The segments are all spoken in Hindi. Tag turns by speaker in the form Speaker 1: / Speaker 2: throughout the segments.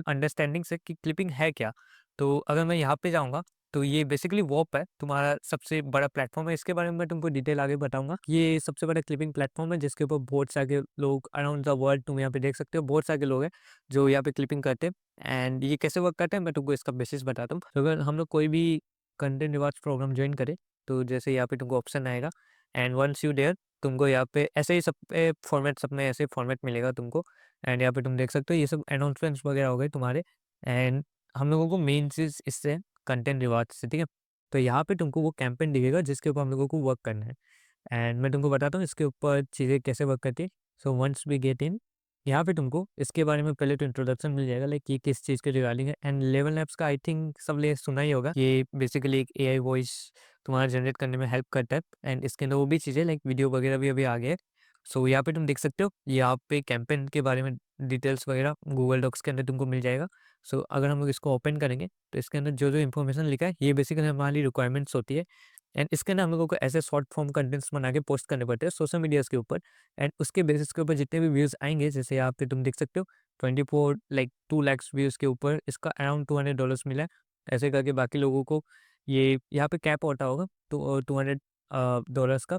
Speaker 1: अंडरस्टैंडिंग से कि क्लिपिंग है क्या। तो अगर मैं यहाँ पे जाऊँगा तो ये बेसिकली वॉप है, तुम्हारा सबसे बड़ा प्लेटफ़ॉर्म है। इसके बारे में मैं तुमको डिटेल आगे बताऊँगा। ये सबसे बड़ा क्लिपिंग प्लेटफ़ॉर्म है जिसके ऊपर बहुत सारे लोग अराउंड द वर्ल्ड तुम यहाँ पे देख सकते हो, बहुत सारे लोग हैं जो यहाँ पे क्लिपिंग करते हैं। एंड ये कैसे वर्क करता है मैं तुमको इसका बेसिस बताता हूँ। तो अगर हम लोग कोई भी कंटेंट रिवार्ड्स प्रोग्राम जॉइन करें, तो जैसे यहाँ पे तुमको ऑप्शन आएगा एंड वंस यू देयर तुमको यहाँ पे ऐसे ही सब पे फॉर्मेट, सब में ऐसे फॉर्मेट मिलेगा तुमको। एंड यहाँ पे तुम देख सकते हो ये सब अनाउंसमेंट्स वगैरह हो गए तुम्हारे। एंड हम लोगों को मेन चीज़ इससे कंटेंट रिवार्ड से, ठीक है? तो यहाँ पे तुमको वो कैंपेन दिखेगा जिसके ऊपर हम लोगों को वर्क करना है। एंड मैं तुमको बताता हूँ इसके ऊपर चीज़ें कैसे वर्क करती है। So once we get in, यहाँ पे तुमको इसके बारे में पहले तो इंट्रोडक्शन मिल जाएगा, लाइक ये किस चीज़ के रिगार्डिंग है। एंड लेवल एप्स का आई थिंक सब ने सुना ही होगा। ये बेसिकली एक एआई वॉइस तुम्हारा जनरेट करने में हेल्प करता है। एंड इसके अंदर वो भी चीज़ें लाइक वीडियो वगैरह भी अभी आ गए हैं। सो यहाँ पे तुम देख सकते हो, यहाँ पे कैंपेन के बारे में डिटेल्स वगैरह गूगल डॉक्स के अंदर तुमको मिल जाएगा। सो अगर हम लोग इसको ओपन करेंगे तो इसके अंदर जो जो इन्फॉर्मेशन लिखा है ये बेसिकली हमारी रिक्वायरमेंट्स होती है। एंड इसके अंदर हम लोगों को ऐसे शॉर्ट फॉर्म कंटेंट्स बना के पोस्ट करने पड़ते हैं सोशल मीडियाज़ के ऊपर। एंड उसके बेसिस के ऊपर जितने भी व्यूज़ आएँगे, जैसे यहाँ पे तुम देख सकते हो 24 लाइक 2 लाख व्यूज़ के ऊपर इसका अराउंड $200 मिला है। ऐसे करके बाकी लोगों को ये यहाँ पे कैप होता होगा तो $200 डॉलर्स का।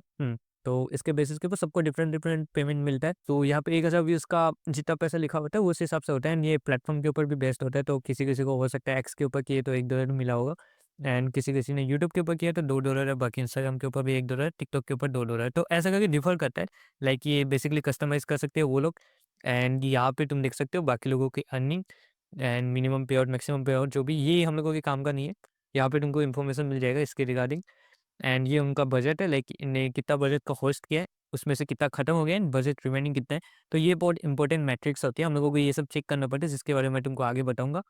Speaker 1: तो इसके बेसिस के ऊपर सबको डिफरेंट डिफरेंट पेमेंट मिलता है। तो यहाँ पे 1000 व्यूज़ का जितना पैसा लिखा होता है वो उस हिसाब से होता है। एंड ये प्लेटफ़ॉर्म के ऊपर भी बेस्ड होता है। तो किसी-किसी को हो सकता है एक्स के ऊपर किए तो $1 मिला होगा। एंड किसी-किसी ने यूट्यूब के ऊपर किया तो $2 है, बाकी इंस्टाग्राम के ऊपर भी $1, टिकटॉक के ऊपर $2 है। तो ऐसा करके डिफ़र करता है। लाइक ये बेसिकली कस्टमाइज़ कर सकते हैं वो लोग। एंड यहाँ पे तुम देख सकते हो बाकी लोगों की अर्निंग एंड मिनिमम पे आउट, मैक्सिमम पे आउट जो भी, ये हम लोगों के काम का नहीं है। यहाँ पे तुमको इन्फॉर्मेशन मिल जाएगा इसके रिगार्डिंग। एंड ये उनका बजट है, लाइक इन्हें कितना बजट का होस्ट किया है, उसमें से कितना खत्म हो गया एंड बजट रिमेनिंग कितना है। तो ये बहुत इंपॉर्टेंट मैट्रिक्स होती है, हम लोगों को ये सब चेक करना पड़ता है जिसके बारे में मैं तुमको आगे बताऊँगा।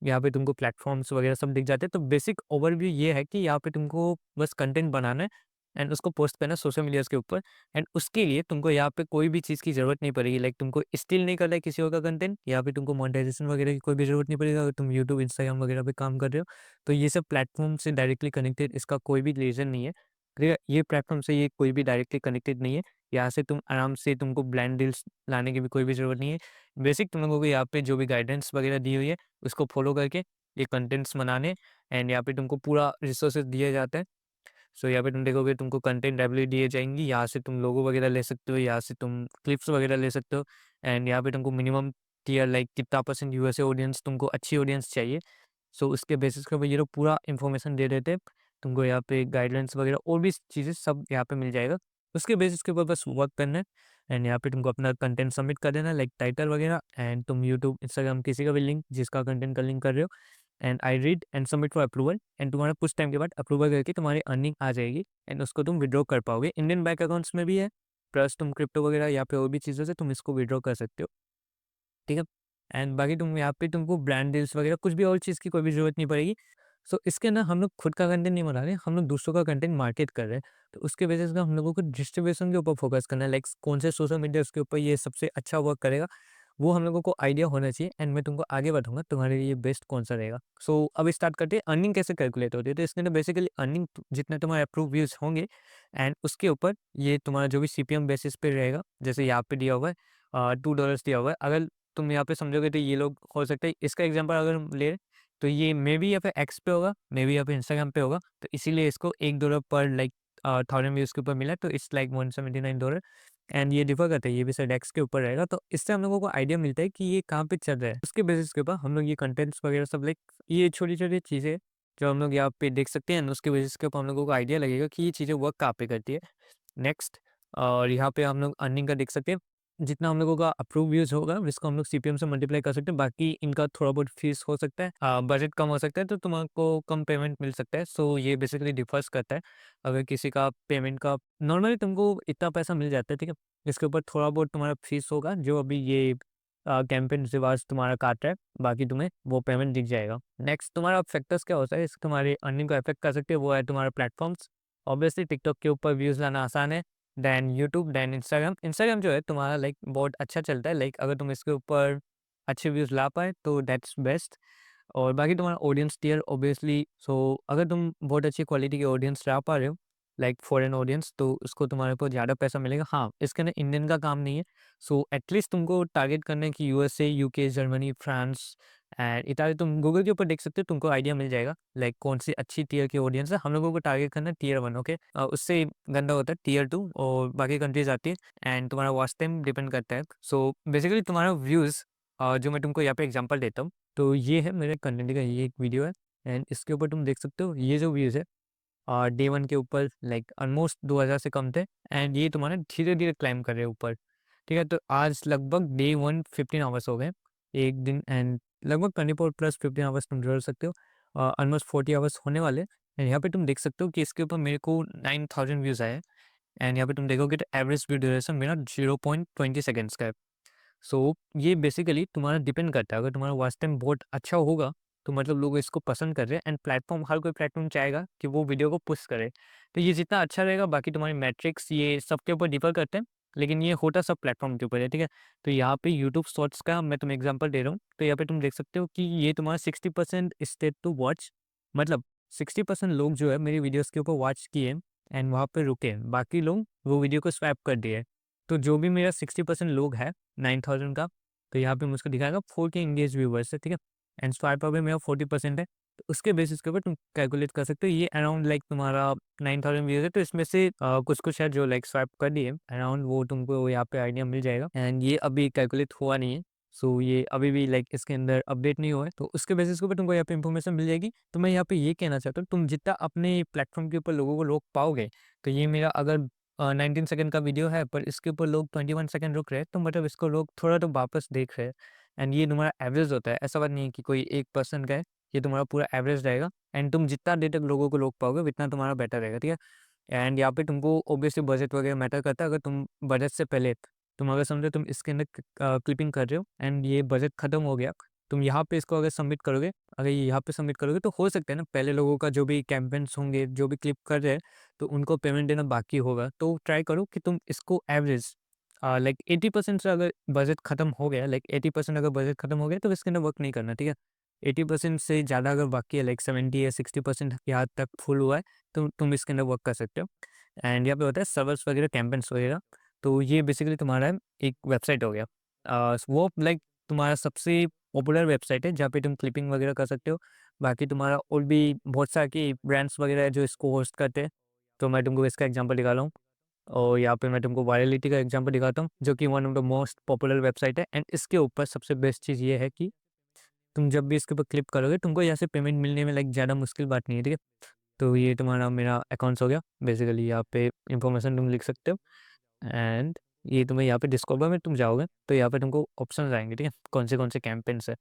Speaker 1: यहाँ पे तुमको प्लेटफ़ॉर्म्स वगैरह सब दिख जाते हैं। तो बेसिक ओवरव्यू ये है कि यहाँ पे तुमको बस कंटेंट बनाना है एंड उसको पोस्ट करना है सोशल मीडियाज़ के ऊपर। एंड उसके लिए तुमको यहाँ पे कोई भी चीज़ की ज़रूरत नहीं पड़ेगी, लाइक तुमको स्टील नहीं करना है किसी और का कंटेंट, यहाँ पे तुमको मोनेटाइज़ेशन वगैरह की कोई भी ज़रूरत नहीं पड़ेगी अगर तुम यूट्यूब, इंस्टाग्राम वगैरह पे काम कर रहे हो। तो ये सब प्लेटफ़ॉर्म से डायरेक्टली कनेक्टेड इसका कोई भी रीज़न नहीं है। ये प्लेटफ़ॉर्म से ये कोई भी डायरेक्टली कनेक्टेड नहीं है। यहाँ से तुम आराम से, तुमको ब्रांड डील्स लाने की भी कोई भी ज़रूरत नहीं है। बेसिक तुम लोगों को यहाँ पे जो भी गाइडेंस वगैरह दी हुई है, उसको फ़ॉलो करके ये कंटेंट्स बनाने। एंड यहाँ पे तुमको पूरा रिसोर्सेज़ दिया जाता है। सो यहाँ पे तुम देखोगे तुमको कंटेंट लाइब्रेरी दिए जाएँगी, यहाँ से तुम लोगो वगैरह ले सकते हो, यहाँ से तुम क्लिप्स वगैरह ले सकते हो। एंड यहाँ पे तुमको मिनिमम टियर लाइक कितना परसेंट यूएसए ऑडियंस, तुमको अच्छी ऑडियंस चाहिए। सो उसके बेसिस के ऊपर ये लोग पूरा इन्फॉर्मेशन दे देते हैं। तुमको यहाँ पे गाइडलाइंस वगैरह और भी चीज़ें सब यहाँ पे मिल जाएगा। उसके बेसिस के ऊपर बस वर्क करना है। एंड यहाँ पे तुमको अपना कंटेंट सबमिट कर देना है, लाइक टाइटल वगैरह। एंड तुम यूट्यूब, इंस्टाग्राम किसी का भी लिंक जिसका कंटेंट का लिंक कर रहे हो, and I read and submit for approval. And तुम्हारा कुछ टाइम के बाद अप्रूवल करके तुम्हारी अर्निंग आ जाएगी एंड उसको तुम विड्रॉ कर पाओगे। इंडियन बैंक अकाउंट्स में भी है, प्लस तुम क्रिप्टो वगैरह या फिर और भी चीज़ों से तुम इसको विड्रॉ कर सकते हो। ठीक है? एंड बाकी तुम यहाँ पे तुमको ब्रांड डील्स वगैरह कुछ भी और चीज़ की कोई भी ज़रूरत नहीं पड़ेगी। सो इसके अंदर हम लोग खुद का कंटेंट नहीं बना रहे, हम लोग दूसरों का कंटेंट मार्केट कर रहे हैं। तो उसके बेसिस पे हम लोगों को डिस्ट्रीब्यूशन के ऊपर फोकस करना है, लाइक कौन से सोशल मीडियाज़ के ऊपर ये सबसे अच्छा वर्क करेगा, वो हम लोगों को आइडिया होना चाहिए। एंड मैं तुमको आगे बताऊँगा तुम्हारे लिए बेस्ट कौन-सा रहेगा। सो अब स्टार्ट करते हैं, अर्निंग कैसे कैलकुलेट होती है। तो इसके अंदर बेसिकली अर्निंग जितने तुम्हारे अप्रूव व्यूज़ होंगे एंड उसके ऊपर ये तुम्हारा जो भी सीपीएम बेसिस पे रहेगा, जैसे यहाँ पे दिया हुआ है $2 दिया हुआ है। अगर तुम यहाँ पे समझोगे तो ये लोग हो सकता है, इसका एग्जांपल अगर हम ले तो ये मे बी या फिर एक्स पे होगा, मे बी या फिर इंस्टाग्राम पे होगा। तो इसीलिए इसको $1 पर लाइक 1000 व्यूज़ के ऊपर मिला, तो इट्स लाइक $179। एंड ये डिफर करता है, ये भी शायद एक्स के ऊपर रहेगा। तो इससे हम लोगों को आइडिया मिलता है कि ये कहाँ पे चल रहा है। उसके बेसिस के ऊपर हम लोग ये कंटेंट्स वगैरह सब लाइक ये छोटी-छोटी चीज़ें जो हम लोग यहाँ पे देख सकते हैं, उसके बेसिस के ऊपर हम लोगों को आइडिया लगेगा कि ये चीज़ें वर्क कहाँ पे करती है। नेक्स्ट, और यहाँ पे हम लोग अर्निंग का देख सकते हैं। जितना हम लोगों का अप्रूव व्यूज़ होगा इसको हम लोग सीपीएम से मल्टीप्लाई कर सकते हैं। बाकी इनका थोड़ा बहुत फीस हो सकता है, बजट कम हो सकता है तो तुमको कम पेमेंट मिल सकता है। सो ये बेसिकली डिफर्स करता है। अगर किसी का पेमेंट का नॉर्मली तुमको इतना पैसा मिल जाता है, ठीक है? इसके ऊपर थोड़ा बहुत तुम्हारा फीस होगा जो अभी ये कैंपेन रिवार्ड्स तुम्हारा काट रहा है, बाकी तुम्हें वो पेमेंट दिख जाएगा। नेक्स्ट, तुम्हारा फैक्टर्स क्या होता है इससे तुम्हारी अर्निंग को अफेक्ट कर सकते हैं, वो है तुम्हारा प्लेटफॉर्म्स। ऑब्वियसली टिकटॉक के ऊपर व्यूज़ लाना आसान है, then YouTube, then Instagram. Instagram जो है तुम्हारा लाइक बहुत अच्छा चलता है, लाइक अगर तुम इसके ऊपर अच्छे व्यूज़ ला पाए तो दैट्स बेस्ट। और बाकी तुम्हारा ऑडियंस टियर ऑब्वियसली, सो अगर तुम बहुत अच्छी क्वालिटी के ऑडियंस ला पा रहे हो लाइक फॉरेन ऑडियंस, तो उसको तुम्हारे को ज़्यादा पैसा मिलेगा। हाँ, इसके अंदर इंडियन का काम नहीं है। सो एटलीस्ट तुमको टारगेट करना है कि USA, UK, Germany, France and Italy. तुम गूगल के ऊपर देख सकते हो, तुमको आइडिया मिल जाएगा लाइक कौन सी अच्छी टियर की ऑडियंस है। हम लोगों को टारगेट करना है टियर 1, ओके? उससे गंदा होता है टियर 2 और बाकी कंट्रीज़ आती है एंड तुम्हारा वॉच टाइम डिपेंड करता है। सो बेसिकली तुम्हारा व्यूज़ जो मैं तुमको यहाँ पे एग्जांपल देता हूँ, तो ये है मेरे कंटेंट का, ये एक वीडियो है एंड इसके ऊपर तुम देख सकते हो ये जो व्यूज़ है डे 1 के ऊपर लाइक ऑलमोस्ट 2000 से कम थे एंड ये तुम्हारे धीरे-धीरे क्लाइंब कर रहे हैं ऊपर, ठीक है? तो आज लगभग डे 1 15 आवर्स हो गए, 1 दिन एंड लगभग 24 प्लस 15 आवर्स तुम जोड़ सकते हो। ऑलमोस्ट 40 आवर्स होने वाले हैं एंड यहाँ पे तुम देख सकते हो कि इसके ऊपर मेरे को 9000 व्यूज़ आए हैं एंड यहाँ पे तुम देखोगे तो एवरेज व्यू ड्यूरेशन मेरा 0.20 सेकंड्स का है। सो ये बेसिकली तुम्हारा डिपेंड करता है, अगर तुम्हारा वॉच टाइम बहुत अच्छा होगा तो मतलब लोग इसको पसंद कर रहे हैं एंड प्लेटफॉर्म, हर कोई प्लेटफॉर्म चाहेगा कि वो वीडियो को पुश करे। तो ये जितना अच्छा रहेगा, बाकी तुम्हारी मैट्रिक्स ये सबके ऊपर डिफर करते हैं, लेकिन ये होता सब प्लेटफॉर्म के ऊपर है, ठीक है? तो यहाँ पे यूट्यूब शॉर्ट्स का मैं तुम्हें एग्जांपल दे रहा हूँ, तो यहाँ पे तुम देख सकते हो कि ये तुम्हारा 60% स्टेट टू वॉच, मतलब 60% लोग जो है मेरी वीडियोस के ऊपर वॉच किए एंड वहाँ पे रुके, बाकी लोग वो वीडियो को स्वैप कर दिए। तो जो भी मेरा 60% लोग है 9000 का, तो यहाँ पे मुझको दिखाएगा 4K एंगेज व्यूवर्स है, ठीक है? एंड स्वाइप अप भी मेरा 40% है। तो उसके बेसिस के ऊपर तुम कैलकुलेट कर सकते हो, ये अराउंड लाइक तुम्हारा 9000 व्यूज़ है, तो इसमें से कुछ-कुछ है जो लाइक स्वाइप कर दिए अराउंड, वो तुमको यहाँ पे आइडिया मिल जाएगा एंड ये अभी कैलकुलेट हुआ नहीं है। सो ये अभी भी लाइक इसके अंदर अपडेट नहीं हुआ है, तो उसके बेसिस के ऊपर तुमको यहाँ पे इन्फॉर्मेशन मिल जाएगी। तो मैं यहाँ पे ये कहना चाहता हूँ, तुम जितना अपने प्लेटफ़ॉर्म के ऊपर लोगों को रोक पाओगे, तो ये मेरा अगर 19 सेकंड का वीडियो है पर इसके ऊपर लोग 21 सेकंड रुक रहे हैं, तो मतलब इसको लोग थोड़ा तो वापस देख रहे हैं एंड ये तुम्हारा एवरेज होता है। ऐसा बात नहीं है कि कोई एक पर्सन का है, ये तुम्हारा पूरा एवरेज रहेगा एंड तुम जितना देर तक लोगों को रोक पाओगे उतना तुम्हारा बेटर रहेगा, ठीक है? एंड यहाँ पे तुमको ऑब्वियसली बजट वगैरह मैटर करता है। अगर तुम बजट से पहले, तुम अगर समझो तुम इसके अंदर क्लिपिंग कर रहे हो एंड ये बजट खत्म हो गया, तुम यहाँ पे इसको अगर सबमिट करोगे, अगर ये यहाँ पे सबमिट करोगे तो हो सकता है ना पहले लोगों का जो भी कैंपेन्स होंगे, जो भी क्लिप कर रहे हैं, तो उनको पेमेंट देना बाकी होगा। तो ट्राई करो कि तुम इसको एवरेज लाइक 80% से अगर बजट खत्म हो गया, लाइक 80% अगर बजट खत्म हो गया तो इसके अंदर वर्क नहीं करना, ठीक है? 80% से ज़्यादा अगर बाकी है, लाइक 70 या 60% के हद तक फुल हुआ है, तो तुम इसके अंदर वर्क कर सकते हो। एंड यहाँ पे होता है सर्वर्स वगैरह, कैंपेन्स वगैरह, तो ये बेसिकली तुम्हारा एक वेबसाइट हो गया। वो लाइक तुम्हारा सबसे पॉपुलर वेबसाइट है जहाँ पे तुम क्लिपिंग वगैरह कर सकते हो। बाकी तुम्हारा और भी बहुत सारे की ब्रांड्स वगैरह है जो इसको होस्ट करते हैं, तो मैं तुमको इसका एग्जांपल दिखा रहा हूँ। और यहाँ पे मैं तुमको वायरलिटी का एग्जांपल दिखाता हूँ, जो कि one of the most popular website है एंड इसके ऊपर सबसे बेस्ट चीज़ ये है कि तुम जब भी इसके ऊपर क्लिक करोगे, तुमको यहाँ से पेमेंट मिलने में लाइक ज़्यादा मुश्किल बात नहीं है, ठीक है? तो ये तुम्हारा मेरा अकाउंट्स हो गया। बेसिकली यहाँ पे इन्फॉर्मेशन तुम लिख सकते हो एंड ये तुम्हें यहाँ पे डिस्कवर में तुम जाओगे, तो यहाँ पे तुमको ऑप्शंस आएँगे, ठीक है? कौन से कैंपेन्स है।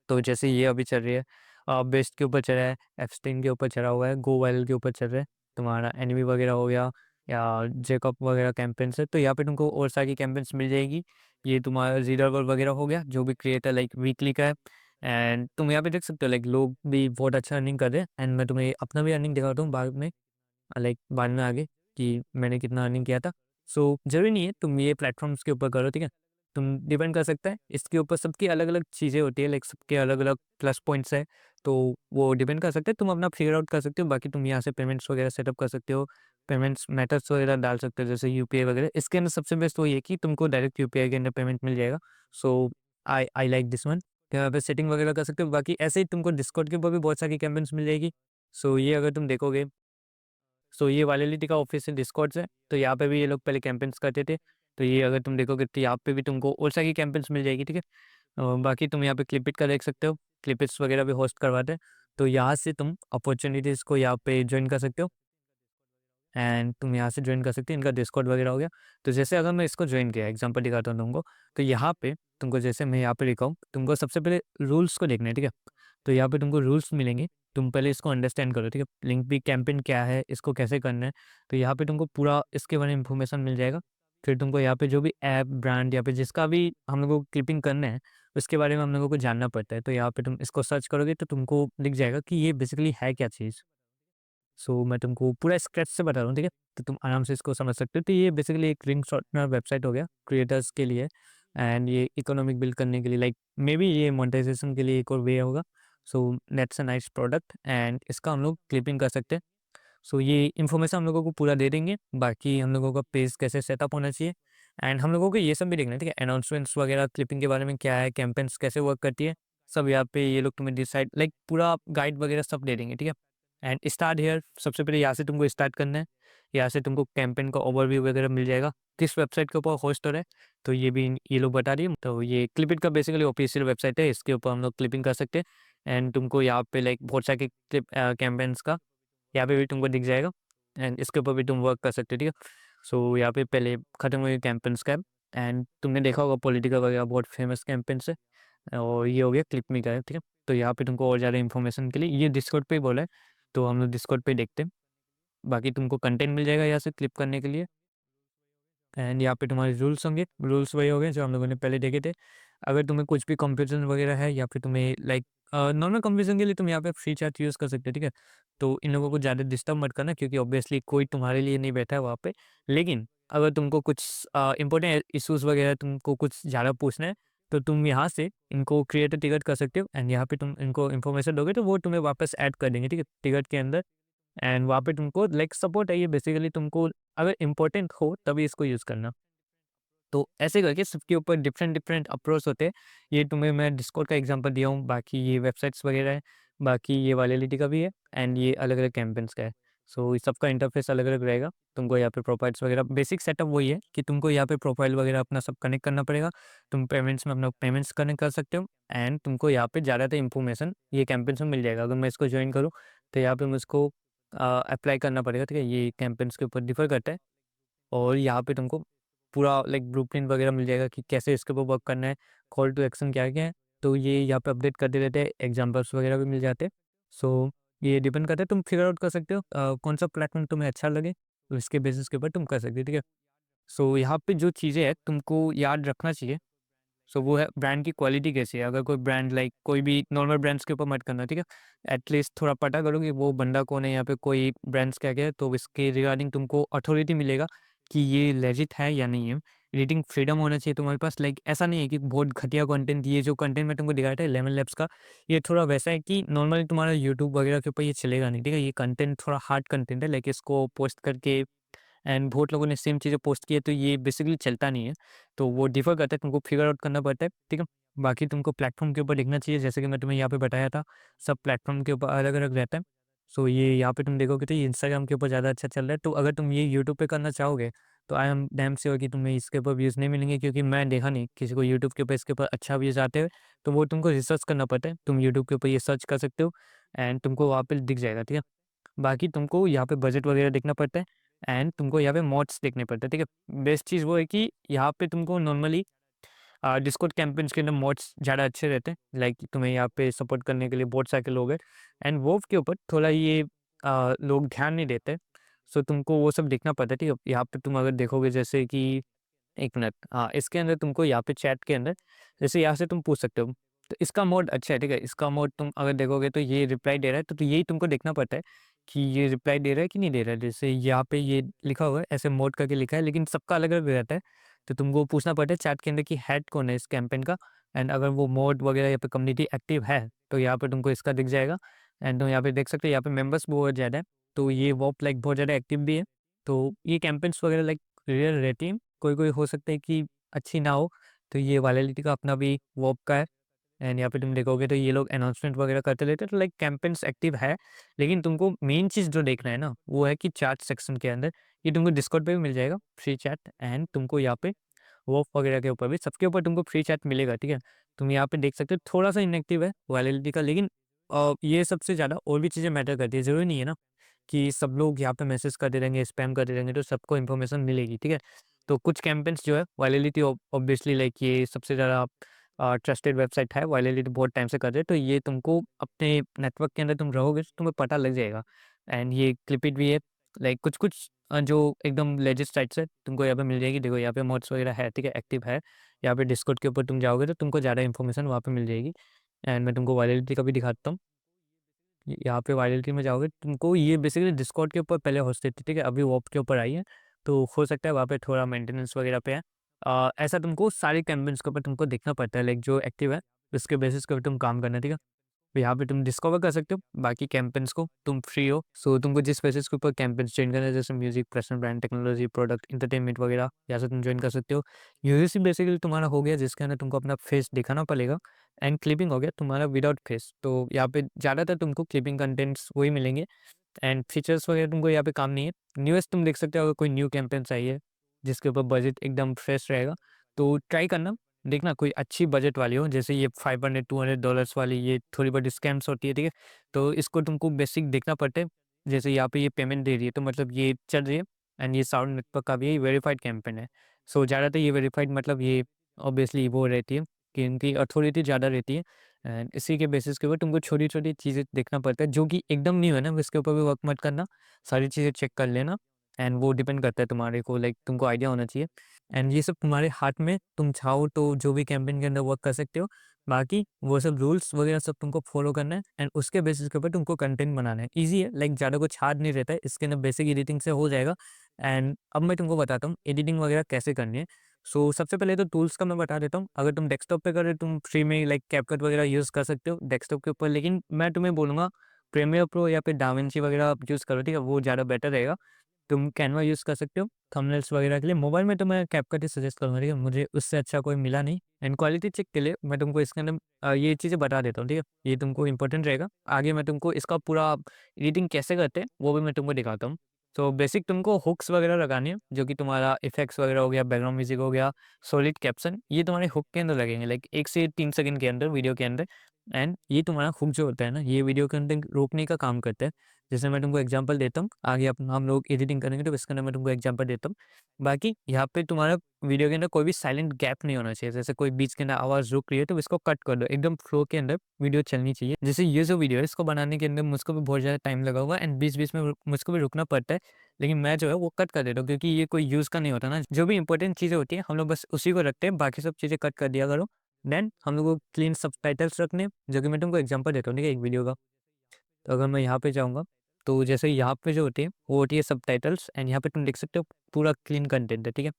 Speaker 1: तो जैसे ये अभी चल रही है, बेस्ट के ऊपर चल रहा है, एप्स्टेन के ऊपर चला हुआ है, गो वायरल के ऊपर चल रहा है, तुम्हारा एनिमी वगैरह हो गया या जेकब वगैरह कैंपेन्स है, तो यहाँ पे तुमको और सारी कैंपेन्स मिल जाएगी। ये तुम्हारा रीडर वगैरह हो गया, जो भी क्रिएटर लाइक वीकली का है एंड तुम यहाँ पे देख सकते हो लाइक लोग भी बहुत अच्छा अर्निंग कर रहे हैं एंड मैं तुम्हें अपना भी अर्निंग दिखाता हूँ बाद में, लाइक बाद में आगे, कि मैंने कितना अर्निंग किया था। सो ज़रूरी नहीं है तुम ये प्लेटफ़ॉर्म्स के ऊपर करो, ठीक है? तुम डिपेंड कर सकता है, इसके ऊपर सबकी अलग-अलग चीज़ें होती है, लाइक सबके अलग-अलग प्लस पॉइंट्स है, तो वो डिपेंड कर सकते हैं, तुम अपना फिगर आउट कर सकते हो। बाकी तुम यहाँ से पेमेंट्स वगैरह सेटअप कर सकते हो, पेमेंट्स मेथड्स वगैरह डाल सकते हो जैसे यूपीआई वगैरह। इसके अंदर सबसे बेस्ट वो ये है कि तुमको डायरेक्ट यूपीआई के अंदर पेमेंट मिल जाएगा। सो आई आई लाइक दिस वन। यहाँ पे सेटिंग वगैरह कर सकते हो। बाकी ऐसे ही तुमको डिस्कॉर्ड के ऊपर भी बहुत सारी कैंपेन्स मिल जाएगी। सो ये अगर तुम देखोगे, सो ये वायरलिटी का ऑफिशियल डिस्कॉर्ड्स है, तो यहाँ पे भी ये लोग पहले कैंपेन्स करते थे। तो ये अगर तुम देखोगे तो यहाँ पे भी तुमको और सारी कैंपेन्स मिल जाएगी, ठीक है? बाकी तुम यहाँ पे क्लिपिट का देख सकते हो, क्लिपिट्स वगैरह भी होस्ट करवाते हैं। तो यहाँ से तुम अपॉर्च्युनिटीज़ को यहाँ पे जॉइन कर सकते हो एंड तुम यहाँ से जॉइन कर सकते हो, इनका डिस्कॉर्ड वगैरह हो गया। तो जैसे अगर मैं इसको जॉइन किया, एग्जांपल दिखाता हूँ तुमको, तो यहाँ पे तुमको जैसे मैं यहाँ पे लिखा हूँ, तुमको सबसे पहले रूल्स को देखना है, ठीक है? तो यहाँ पे तुमको रूल्स मिलेंगे, तुम पहले इसको अंडरस्टैंड करो, ठीक है? लिंक भी कैंपेन क्या है, इसको कैसे करना है, तो यहाँ पे तुमको पूरा इसके बारे में इन्फॉर्मेशन मिल जाएगा। फिर तुमको यहाँ पे जो भी ऐप, ब्रांड या फिर जिसका भी हम लोगों को क्लिपिंग करना है, उसके बारे में हम लोगों को जानना पड़ता है। तो यहाँ पे तुम इसको सर्च करोगे तो तुमको दिख जाएगा कि ये बेसिकली है क्या चीज़। सो मैं तुमको पूरा स्क्रैच से बता रहा हूँ, ठीक है? तो तुम आराम से इसको समझ सकते हो। तो ये बेसिकली एक लिंक शॉर्टनर वेबसाइट हो गया क्रिएटर्स के लिए एंड ये इकोनॉमिक बिल्ड करने के लिए, लाइक मे बी ये मोनेटाइजेशन के लिए एक और वे होगा। So that's a nice product and इसका हम लोग क्लिपिंग कर सकते हैं। सो ये इन्फॉर्मेशन हम लोगों को पूरा दे देंगे। बाकी हम लोगों का पेज कैसे सेटअप होना चाहिए एंड हम लोगों को ये सब भी देखना है, ठीक है? अनाउंसमेंट्स वगैरह क्लिपिंग के बारे में क्या है, कैंपेन्स कैसे वर्क करती है, सब यहाँ पे ये लोग तुम्हें डिसाइड लाइक पूरा गाइड वगैरह सब दे देंगे, ठीक है? एंड स्टार्ट हियर, सबसे पहले यहाँ से तुमको स्टार्ट करना है। यहाँ से तुमको कैंपेन का ओवरव्यू वगैरह मिल जाएगा, किस वेबसाइट के ऊपर होस्ट हो रहा है, तो ये भी ये लोग बता दिए। तो ये क्लिपिट का बेसिकली ऑफिशियल वेबसाइट है, इसके ऊपर हम लोग क्लिपिंग कर सकते हैं। एंड तुमको यहाँ पे लाइक बहुत सारे क्लिप कैंपेन्स का यहाँ पे भी तुमको दिख जाएगा एंड इसके ऊपर भी तुम वर्क कर सकते हो, ठीक है? सो यहाँ पे पहले खत्म हुए कैंपेन्स का एंड तुमने देखा होगा पॉलिटिकल वगैरह बहुत फेमस कैंपेन्स है और ये हो गया क्लिप मी का है, ठीक है? तो यहाँ पे तुमको और ज़्यादा इन्फॉर्मेशन के लिए ये डिस्कॉर्ड पे ही बोला है, तो हम लोग डिस्कॉर्ड पे देखते हैं। बाकी तुमको कंटेंट मिल जाएगा यहाँ से क्लिप करने के लिए एंड यहाँ पे तुम्हारे रूल्स होंगे, रूल्स वही हो गए जो हम लोगों ने पहले देखे थे। अगर तुम्हें कुछ भी कंफ्यूजन वगैरह है या फिर तुम्हें लाइक नॉर्मल कंफ्यूजन के लिए तुम यहाँ पे फ्री चैट यूज़ कर सकते हो, ठीक है? तो इन लोगों को ज़्यादा डिस्टर्ब मत करना क्योंकि ऑब्वियसली कोई तुम्हारे लिए नहीं बैठा है वहाँ पे। लेकिन अगर तुमको कुछ इंपॉर्टेंट इश्यूज़ वगैरह तुमको कुछ ज़्यादा पूछना है, तो तुम यहाँ से इनको क्रिएट अ टिकट कर सकते हो एंड यहाँ पे तुम इनको इन्फॉर्मेशन दोगे तो वो तुम्हें वापस ऐड कर देंगे, ठीक है? टिकट के अंदर एंड वहाँ पे तुमको लाइक सपोर्ट है ये बेसिकली तुमको अगर इम्पोर्टेंट हो तभी इसको यूज़ करना। तो ऐसे करके सबके ऊपर डिफरेंट डिफरेंट अप्रोच होते हैं। ये तुम्हें मैं डिस्कॉर्ड का एग्जांपल दिया हूँ, बाकी ये वेबसाइट्स वगैरह है, बाकी ये वैलिडिटी का भी है एंड ये अलग-अलग कैंपेन्स का है। सो इस सबका इंटरफेस अलग-अलग रहेगा। तुमको यहाँ पे प्रोफाइल्स वगैरह बेसिक सेटअप वही है कि तुमको यहाँ पे प्रोफाइल वगैरह अपना सब कनेक्ट करना पड़ेगा। तुम पेमेंट्स में अपना पेमेंट्स कनेक्ट कर सकते हो एंड तुमको यहाँ पे ज़्यादातर इन्फॉर्मेशन ये कैंपेन्स में मिल जाएगा। अगर मैं इसको जॉइन करूँ, तो यहाँ पे मुझको अप्लाई करना पड़ेगा, ठीक है? ये कैंपेन्स के ऊपर डिफ़र करता है। और यहाँ पे तुमको पूरा लाइक ब्लूप्रिंट वगैरह मिल जाएगा कि कैसे इसके ऊपर वर्क करना है, कॉल टू एक्शन क्या-क्या है। तो ये यहाँ पे अपडेट करते रहते हैं, एग्ज़ाम्पल्स वगैरह भी मिल जाते हैं। सो ये डिपेंड करता है, तुम फिगर आउट कर सकते हो कौन-सा प्लेटफ़ॉर्म तुम्हें अच्छा लगे, तो इसके बेसिस के ऊपर तुम कर सकते हो, ठीक है? सो यहाँ पे जो चीज़ें हैं तुमको याद रखना चाहिए, सो वो है ब्रांड की क्वालिटी कैसी है। अगर कोई ब्रांड लाइक कोई भी नॉर्मल ब्रांड्स के ऊपर मत करना, ठीक है? एटलीस्ट थोड़ा पता करो कि वो बंदा कौन है, यहाँ पे कोई ब्रांड्स क्या-क्या है, तो इसके रिगार्डिंग तुमको अथॉरिटी मिलेगा कि ये लेजिट है या नहीं है। रेटिंग फ्रीडम होना चाहिए तुम्हारे पास, लाइक ऐसा नहीं है कि बहुत घटिया कंटेंट, ये जो कंटेंट मैं तुमको दिखाया था लेमन लैब्स का, ये थोड़ा वैसा है कि नॉर्मली तुम्हारा यूट्यूब वगैरह के ऊपर ये चलेगा नहीं, ठीक है? ये कंटेंट थोड़ा हार्ड कंटेंट है, लाइक इसको पोस्ट करके एंड बहुत लोगों ने सेम चीज़ें पोस्ट की है, तो ये बेसिकली चलता नहीं है। तो वो डिफ़र करता है, तुमको फिगर आउट करना पड़ता है, ठीक है? बाकी तुमको प्लेटफ़ॉर्म के ऊपर देखना चाहिए, जैसे कि मैं तुम्हें यहाँ पे बताया था, सब प्लेटफ़ॉर्म के ऊपर अलग-अलग रहता है। सो ये यहाँ पे तुम देखोगे तो ये इंस्टाग्राम के ऊपर ज़्यादा अच्छा चल रहा है, तो अगर तुम ये यूट्यूब पे करना चाहोगे, तो आई एम डैम श्योर कि तुम्हें इसके ऊपर व्यूज़ नहीं मिलेंगे क्योंकि मैं देखा नहीं किसी को यूट्यूब के ऊपर इसके ऊपर अच्छा व्यूज़ आते हुए, तो वो तुमको रिसर्च करना पड़ता है। तुम यूट्यूब के ऊपर ये सर्च कर सकते हो एंड तुमको वहाँ पे दिख जाएगा, ठीक है? बाकी तुमको यहाँ पे बजट वगैरह देखना पड़ता है एंड तुमको यहाँ पे मॉड्स देखने पड़ते हैं, ठीक है? बेस्ट चीज़ वो है कि यहाँ पे तुमको नॉर्मली डिस्कॉर्ड कैंपेन्स के अंदर मॉड्स ज़्यादा अच्छे रहते हैं। लाइक तुम्हें यहाँ पे सपोर्ट करने के लिए बहुत सारे लोग हैं एंड WoW के ऊपर थोड़ा ये लोग ध्यान नहीं देते। सो तुमको वो सब देखना पड़ता है, ठीक है? यहाँ पे तुम अगर देखोगे जैसे कि 1 मिनट, हाँ, इसके अंदर तुमको यहाँ पे चैट के अंदर जैसे यहाँ से तुम पूछ सकते हो। तो इसका मोड अच्छा है, ठीक है? इसका मोड तुम अगर देखोगे तो ये रिप्लाई दे रहा है, तो यही तुमको देखना पड़ता है कि ये रिप्लाई दे रहा है कि नहीं दे रहा है। जैसे यहाँ पे ये लिखा हुआ है, ऐसे मोड करके लिखा है, लेकिन सबका अलग-अलग रहता है। तो तुमको पूछना पड़ता है चैट के अंदर कि हेड कौन है इस कैंपेन का एंड अगर वो मोड वगैरह या फिर कम्युनिटी एक्टिव है, तो यहाँ पे तुमको इसका दिख जाएगा एंड तुम यहाँ पे देख सकते हो यहाँ पे मेंबर्स बहुत ज़्यादा है। तो ये वॉप लाइक बहुत ज़्यादा एक्टिव भी है। तो ये कैंपेन्स वगैरह लाइक रेयर रहती हैं। कोई-कोई हो सकता है कि अच्छी ना हो, तो ये वायलिडिटी का अपना भी वॉप का है एंड यहाँ पे तुम देखोगे तो ये लोग अनाउंसमेंट वगैरह करते रहते हैं, तो लाइक कैंपेन्स एक्टिव है। लेकिन तुमको मेन चीज़ जो देखना है ना, वो है कि चैट सेक्शन के अंदर, ये तुमको डिस्कॉर्ड पे भी मिल जाएगा, फ्री चैट एंड तुमको यहाँ पे वॉप वगैरह के ऊपर भी, सबके ऊपर तुमको फ्री चैट मिलेगा, ठीक है? तुम यहाँ पे देख सकते हो थोड़ा-सा इनएक्टिव है वायलिडिटी का, लेकिन ये सबसे ज़्यादा और भी चीज़ें मैटर करती है। ज़रूरी नहीं है ना कि सब लोग यहाँ पे मैसेज करते रहेंगे, स्पैम करते रहेंगे तो सबको इन्फॉर्मेशन मिलेगी, ठीक है? तो कुछ कैंपेन्स जो है वायलिडिटी ऑब्वियसली लाइक ये सबसे ज़्यादा ट्रस्टेड वेबसाइट है, वायलिडिटी बहुत टाइम से कर रहे हैं, तो ये तुमको अपने नेटवर्क के अंदर तुम रहोगे तो तुम्हें पता लग जाएगा एंड ये क्लिपिट भी है, लाइक कुछ-कुछ जो एकदम लेजिट साइट्स है, तुमको यहाँ पे मिल जाएगी। देखो यहाँ पे मॉड्स वगैरह है, ठीक है? एक्टिव है। यहाँ पे डिस्कॉर्ड के ऊपर तुम जाओगे तो तुमको ज़्यादा इन्फॉर्मेशन वहाँ पे मिल जाएगी एंड मैं तुमको वायलिडिटी का भी दिखाता हूँ। यहाँ पे वायरलिटी में जाओगे तुमको ये बेसिकली डिस्कॉर्ड के ऊपर पहले होस्टेड थी, ठीक है? अभी वॉप के ऊपर आई है, तो हो सकता है वहाँ पे थोड़ा मेंटेनेंस वगैरह पे है। ऐसा तुमको सारे कैंपेन्स के ऊपर तुमको देखना पड़ता है, लाइक जो एक्टिव है उसके बेसिस के ऊपर तुम काम करना, ठीक है? तो यहाँ पे तुम डिस्कवर कर सकते हो बाकी कैंपेन्स को, तुम फ्री हो। सो तुमको जिस बेसिस के ऊपर कैंपेन्स जॉइन करना है, जैसे music, personal brand, technology, product, entertainment वगैरह, यहाँ से तुम जॉइन कर सकते हो। यूजीसी बेसिकली तुम्हारा हो गया जिसके अंदर तुमको अपना फेस दिखाना पड़ेगा, एंड क्लिपिंग हो गया तुम्हारा विदाउट फेस। तो यहाँ पे ज़्यादातर तुमको क्लिपिंग कंटेंट्स वही मिलेंगे, एंड फीचर्स वगैरह तुमको यहाँ पे काम नहीं है। न्यूएस्ट तुम देख सकते हो, अगर कोई न्यू कैंपेन चाहिए जिसके ऊपर बजट एकदम फ्रेश रहेगा, तो ट्राई करना, देखना कोई अच्छी बजट वाली हो। जैसे ये $500-200 वाली ये थोड़ी बहुत स्कैम्स होती है, ठीक है? तो इसको तुमको बेसिक देखना पड़ता है। जैसे यहाँ पे ये पेमेंट दे रही है, तो मतलब ये चल रही है, एंड ये साउंड नेटवर्क का भी वेरीफाइड कैंपेन है। सो ज़्यादातर ये वेरीफाइड मतलब ये ऑब्वियसली वो रहती है कि इनकी अथॉरिटी ज़्यादा रहती है, एंड इसी के बेसिस के ऊपर तुमको छोटी-छोटी चीज़ें देखना पड़ता है, जो कि एकदम न्यू है ना, इसके ऊपर भी वर्क मत करना। सारी चीज़ें चेक कर लेना, एंड वो डिपेंड करता है तुम्हारे को, लाइक तुमको आइडिया होना चाहिए, एंड ये सब तुम्हारे हाथ में, तुम चाहो तो जो भी कैंपेन के अंदर वर्क कर सकते हो। बाकी वो सब रूल्स वगैरह सब तुमको फॉलो करना है, एंड उसके बेसिस के ऊपर तुमको कंटेंट बनाना है। ईज़ी है, लाइक ज़्यादा कुछ हार्ड नहीं रहता है, इसके अंदर बेसिक एडिटिंग से हो जाएगा। एंड अब मैं तुमको बताता हूँ एडिटिंग वगैरह कैसे करनी है। सो सबसे पहले तो टूल्स का मैं बता देता हूँ। अगर तुम डेस्कटॉप पे कर रहे हो, तुम फ्री में लाइक कैपकट वगैरह यूज़ कर सकते हो डेस्कटॉप के ऊपर, लेकिन मैं तुम्हें बोलूँगा प्रीमियर प्रो या फिर डाविंची वगैरह आप यूज़ करो, ठीक है? वो ज़्यादा बेटर रहेगा। तुम कैनवा यूज़ कर सकते हो थंबनेल्स वगैरह के लिए। मोबाइल में तो मैं कैपकट ही सजेस्ट करूँगा, ठीक है? मुझे उससे अच्छा कोई मिला नहीं, एंड क्वालिटी चेक के लिए मैं तुमको इसके अंदर ये चीज़ें बता देता हूँ, ठीक है? ये तुमको इंपॉर्टेंट रहेगा। आगे मैं तुमको इसका पूरा एडिटिंग कैसे करते हैं, वो भी मैं तुमको दिखाता हूँ। तो बेसिक तुमको हुक्स वगैरह लगानी है, जो कि तुम्हारा इफ़ेक्ट्स वगैरह हो गया, बैकग्राउंड म्यूज़िक हो गया, सॉलिड कैप्शन, ये तुम्हारे हुक के अंदर लगेंगे, लाइक 1 से 3 सेकंड के अंदर वीडियो के अंदर। एंड ये तुम्हारा हुक जो होता है ना, ये वीडियो के अंदर रोकने का काम करता है। जैसे मैं तुमको एग्जांपल देता हूँ, आगे अपना हम लोग एडिटिंग करेंगे तो इसके अंदर मैं तुमको एग्जांपल देता हूँ। बाकी यहाँ पे तुम्हारा वीडियो के अंदर कोई भी साइलेंट गैप नहीं होना चाहिए। जैसे कोई बीच के अंदर आवाज़ रुक रही है तो इसको कट कर दो, एकदम फ्लो के अंदर वीडियो चलनी चाहिए। जैसे ये जो वीडियो है इसको बनाने के अंदर मुझको भी बहुत ज़्यादा टाइम लगा हुआ है, एंड बीच-बीच में मुझको भी रुकना पड़ता है। लेकिन मैं जो है वो कट कर देता हूँ, क्योंकि ये कोई यूज़ का नहीं होता ना। जो भी इंपॉर्टेंट चीज़ें होती हैं हम लोग बस उसी को रखते हैं, बाकी सब चीज़ें कट कर दिया करो। देन हम लोग को क्लीन सबटाइटल्स रखने हैं, जो कि मैं तुमको एग्जांपल देता हूँ, ठीक है? एक वीडियो का। तो अगर मैं यहाँ पे जाऊँगा, तो जैसे यहाँ पे जो होती है, वो होती है सबटाइटल्स, एंड यहाँ पे तुम देख सकते हो पूरा क्लीन कंटेंट है, ठीक है?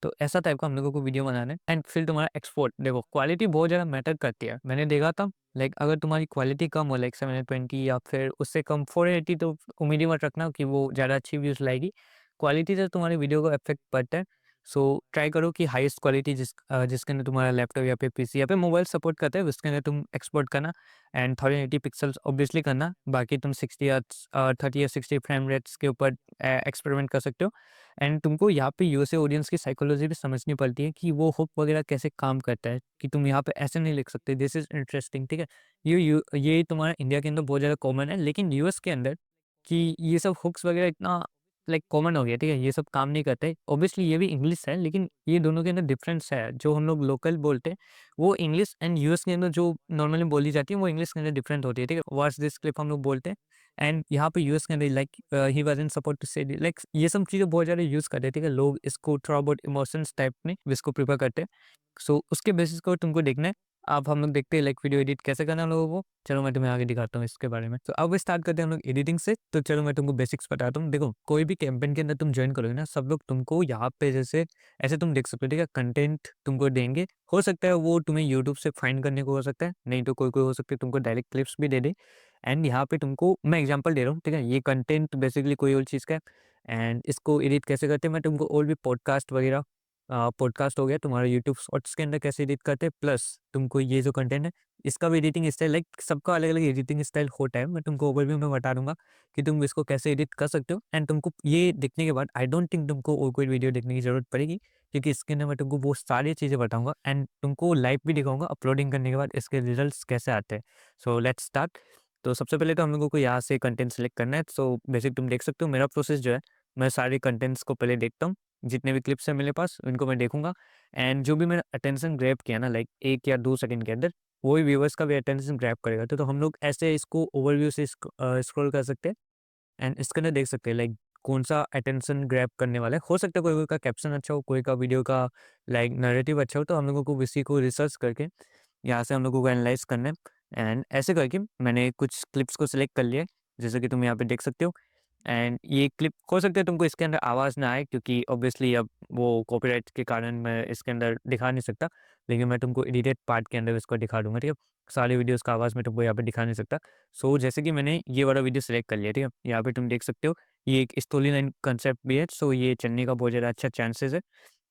Speaker 1: तो ऐसा टाइप का हम लोगों को वीडियो बनाना है, एंड फिर तुम्हारा एक्सपोर्ट देखो, क्वालिटी बहुत ज़्यादा मैटर करती है। मैंने देखा था, लाइक अगर तुम्हारी क्वालिटी कम हो, लाइक 720 या फिर उससे कम 480, तो उम्मीद ही मत रखना कि वो ज़्यादा अच्छी व्यूज़ लाएगी। क्वालिटी से तुम्हारी वीडियो को इफ़ेक्ट पड़ता है। सो ट्राई करो कि हाईएस्ट क्वालिटी जिसके अंदर तुम्हारा लैपटॉप या फिर पीसी या फिर मोबाइल सपोर्ट करता है, उसके अंदर तुम एक्सपोर्ट करना, एंड 1080 पिक्सेल्स ऑब्वियसली करना। बाकी तुम 60 या 30 या 60 फ्रेम रेट्स के ऊपर एक्सपेरिमेंट कर सकते हो। एंड तुमको यहाँ पे यूएसए ऑडियंस की साइकोलॉजी भी समझनी पड़ती है कि वो हुक वगैरह कैसे काम करता है, कि तुम यहाँ पे ऐसे नहीं लिख सकते, दिस इज़ इंटरेस्टिंग, ठीक है? ये तुम्हारा इंडिया के अंदर बहुत ज़्यादा कॉमन है, लेकिन यूएस के अंदर कि ये सब हुक्स वगैरह इतना लाइक कॉमन हो गया, ठीक है? ये सब काम नहीं करते। ऑब्वियसली ये भी इंग्लिश है, लेकिन ये दोनों के अंदर डिफरेंस है। जो हम लोग लोकल बोलते हैं, वो इंग्लिश, एंड यूएस के अंदर जो नॉर्मली बोली जाती है, वो इंग्लिश के अंदर डिफरेंट होती है, ठीक है? व्हाट्स दिस क्लिप हम लोग बोलते हैं, एंड यहाँ पे यूएस के अंदर लाइक ही wasn't supposed to say like ये सब चीज़ें बहुत ज़्यादा यूज़ करते हैं, ठीक है? लोग इसको थोड़ा बहुत इमोशंस टाइप में इसको प्रेफ़र करते हैं। सो उसके बेसिस को तुमको देखना है। अब हम लोग देखते हैं लाइक वीडियो एडिट कैसे करना है हम लोगों को। चलो मैं तुम्हें आगे दिखाता हूँ इसके बारे में। तो अब स्टार्ट करते हैं हम लोग एडिटिंग से। तो चलो मैं तुमको बेसिक्स बताता हूँ। देखो, कोई भी कैंपेन के अंदर तुम जॉइन करोगे ना, सब लोग तुमको यहाँ पे जैसे ऐसे तुम देख सकते हो, ठीक है? कंटेंट तुमको देंगे। हो सकता है वो तुम्हें यूट्यूब से फाइंड करने को हो सकता है, नहीं तो कोई-कोई हो सकता है तुमको डायरेक्ट क्लिप्स भी दे दे। एंड यहाँ पे तुमको मैं एग्जांपल दे रहा हूँ, ठीक है? ये कंटेंट बेसिकली कोई और चीज़ का है, एंड इसको एडिट कैसे करते हैं मैं तुमको और भी पॉडकास्ट वगैरह पॉडकास्ट हो गया, तुम्हारा यूट्यूब शॉर्ट्स के अंदर कैसे एडिट करते हैं, प्लस तुमको ये जो कंटेंट है, इसका भी एडिटिंग स्टाइल लाइक सबका अलग-अलग एडिटिंग स्टाइल होता है। मैं तुमको ओवरव्यू में बता दूँगा कि तुम इसको कैसे एडिट कर सकते हो, एंड तुमको ये देखने के बाद आई डोंट थिंक तुमको और कोई वीडियो देखने की ज़रूरत पड़ेगी, क्योंकि इसके अंदर मैं तुमको वो सारी चीज़ें बताऊँगा, एंड तुमको लाइव भी दिखाऊँगा अपलोडिंग करने के बाद इसके रिजल्ट्स कैसे आते हैं। So let's start. तो सबसे पहले तो हम लोगों को यहाँ से कंटेंट सेलेक्ट करना है। सो बेसिक तुम देख सकते हो मेरा प्रोसेस जो है, मैं सारे कंटेंट्स को पहले देखता हूँ। जितने भी क्लिप्स हैं मेरे पास उनको मैं देखूँगा, एंड जो भी मेरा अटेंशन ग्रैब किया ना, लाइक 1 या 2 सेकंड के अंदर, वही व्यूअर्स का भी अटेंशन ग्रैब करेगा। तो हम लोग ऐसे इसको ओवरव्यू से स्क्रॉल कर सकते हैं, एंड इसके अंदर देख सकते हैं लाइक कौन-सा अटेंशन ग्रैब करने वाला है। हो सकता है कोई-कोई का कैप्शन अच्छा हो, कोई का वीडियो का लाइक नैरेटिव अच्छा हो, तो हम लोगों को इसी को रिसर्च करके यहाँ से हम लोगों को एनालाइज़ करना है, एंड ऐसे करके मैंने कुछ क्लिप्स को सिलेक्ट कर लिया है, जैसे कि तुम यहाँ पे देख सकते हो। एंड ये क्लिप हो सकता है तुमको इसके अंदर आवाज़ ना आए, क्योंकि ऑब्वियसली अब वो कॉपीराइट के कारण मैं इसके अंदर दिखा नहीं सकता। लेकिन मैं तुमको एडिटेड पार्ट के अंदर इसको दिखा दूँगा, ठीक है? सारी वीडियोज़ का आवाज़ मैं तुमको यहाँ पे दिखा नहीं सकता। सो जैसे कि मैंने ये वाला वीडियो सेलेक्ट कर लिया, ठीक है? यहाँ पे तुम देख सकते हो, ये एक स्टोरी लाइन कांसेप्ट भी है, सो ये चलने का बहुत ज़्यादा अच्छा चांसेस है।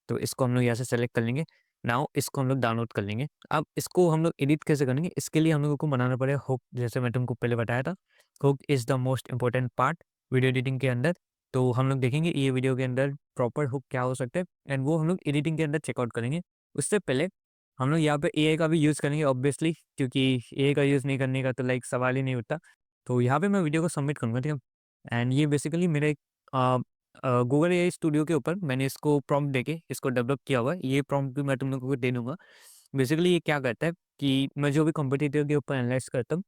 Speaker 1: तो इसको हम लोग यहाँ से सेलेक्ट कर लेंगे। नाउ इसको हम लोग डाउनलोड कर लेंगे। अब इसको हम लोग एडिट कैसे करेंगे? इसके लिए हम लोगों को बनाना पड़ेगा हुक, जैसे मैं तुमको पहले बताया था। Hook is the most important part video editing के अंदर। तो हम लोग देखेंगे ये वीडियो के अंदर प्रॉपर हुक क्या हो सकता है, एंड वो हम लोग एडिटिंग के अंदर चेकआउट करेंगे। उससे पहले हम लोग यहाँ पे एआई का भी यूज़ करेंगे ऑब्वियसली, क्योंकि एआई का यूज़ नहीं करने का तो लाइक सवाल ही नहीं उठता। तो यहाँ पे मैं वीडियो को सबमिट करूँगा, ठीक है? एंड ये बेसिकली मेरे एक गूगल एआई स्टूडियो के ऊपर मैंने इसको प्रॉम्प्ट देके इसको डेवलप किया हुआ है। ये प्रॉम्प्ट भी मैं तुम लोगों को दे दूँगा। बेसिकली ये क्या करता है कि मैं जो भी कॉम्पिटिटर के ऊपर एनालाइज़ करता हूँ,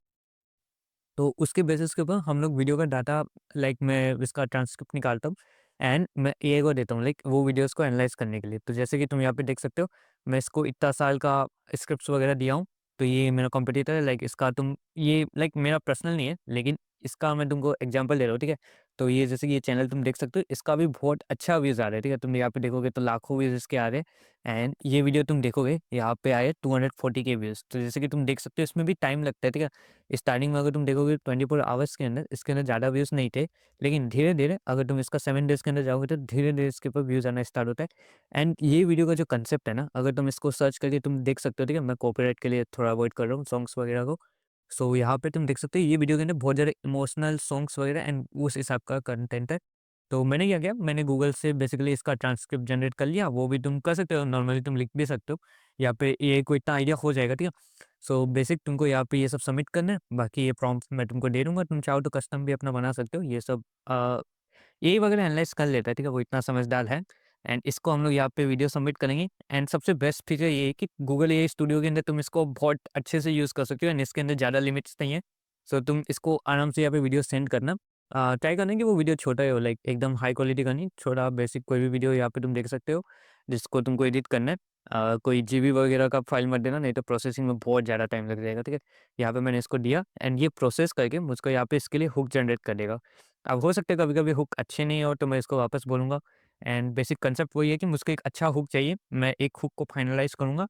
Speaker 1: तो उसके बेसिस के ऊपर हम लोग वीडियो का डाटा, लाइक मैं इसका ट्रांसक्रिप्ट निकालता हूँ एंड मैं एआई को देता हूँ लाइक वो वीडियोज़ को एनालाइज़ करने के लिए। तो जैसे कि तुम यहाँ पे देख सकते हो, मैं इसको इतना साल का स्क्रिप्ट्स वगैरह दिया हूँ। तो ये मेरा कॉम्पिटिटर है, लाइक इसका तुम ये लाइक मेरा पर्सनल नहीं है, लेकिन इसका मैं तुमको एग्जांपल दे रहा हूँ, ठीक है? तो ये जैसे कि ये चैनल तुम देख सकते हो, इसका भी बहुत अच्छा व्यूज़ आ रहा है, ठीक है? तुम यहाँ पे देखोगे तो लाखों व्यूज़ इसके आ रहे हैं, एंड ये वीडियो तुम देखोगे यहाँ पे आए 240 के व्यूज़। तो जैसे कि तुम देख सकते हो, इसमें भी टाइम लगता है, ठीक है? स्टार्टिंग में अगर तुम देखोगे 24 आवर्स के अंदर इसके अंदर ज़्यादा व्यूज़ नहीं थे, लेकिन धीरे-धीरे अगर तुम इसका 7 डेज़ के अंदर जाओगे तो धीरे-धीरे इसके ऊपर व्यूज़ आना स्टार्ट होता है। एंड ये वीडियो का जो कांसेप्ट है ना, अगर तुम इसको सर्च करके तुम देख सकते हो, ठीक है? मैं कॉपीराइट के लिए थोड़ा अवॉइड कर रहा हूँ सॉन्ग्स वगैरह को। सो यहाँ पे तुम देख सकते हो, ये वीडियो के अंदर बहुत ज़्यादा इमोशनल सॉन्ग्स वगैरह एंड उस हिसाब का कंटेंट है। तो मैंने क्या किया, मैंने गूगल से बेसिकली इसका ट्रांसक्रिप्ट जनरेट कर लिया, वो भी तुम कर सकते हो, नॉर्मली तुम लिख भी सकते हो। यहाँ पे एआई को इतना आइडिया हो जाएगा, ठीक है? सो बेसिक तुमको यहाँ पे ये सब सबमिट करना है, बाकी ये प्रॉम्प्ट मैं तुमको दे दूँगा, तुम चाहो तो कस्टम भी अपना बना सकते हो। ये सब एआई वगैरह एनालाइज़ कर लेता है, ठीक है? वो इतना समझदार है। एंड इसको हम लोग यहाँ पे वीडियो सबमिट करेंगे, एंड सबसे बेस्ट फीचर ये है कि गूगल एआई स्टूडियो के अंदर तुम इसको बहुत अच्छे से यूज़ कर सकते हो, एंड इसके अंदर ज़्यादा लिमिट्स नहीं है। सो तुम इसको आराम से यहाँ पे वीडियो सेंड करना। ट्राई करना कि वो वीडियो छोटा ही हो, लाइक एकदम हाई क्वालिटी का नहीं, छोटा बेसिक कोई भी वीडियो यहाँ पे तुम देख सकते हो, जिसको तुमको एडिट करना है। कोई जीबी वगैरह का फाइल मत देना, नहीं तो प्रोसेसिंग में बहुत ज़्यादा टाइम लग जाएगा, ठीक है? यहाँ पे मैंने इसको दिया, एंड ये प्रोसेस करके मुझको यहाँ पे इसके लिए हुक जनरेट कर देगा। अब हो सकता है कभी-कभी हुक अच्छे नहीं हो तो मैं इसको वापस बोलूँगा, एंड बेसिक कांसेप्ट वही है कि मुझको एक अच्छा हुक चाहिए। मैं एक हुक को फाइनलाइज़ करूँगा,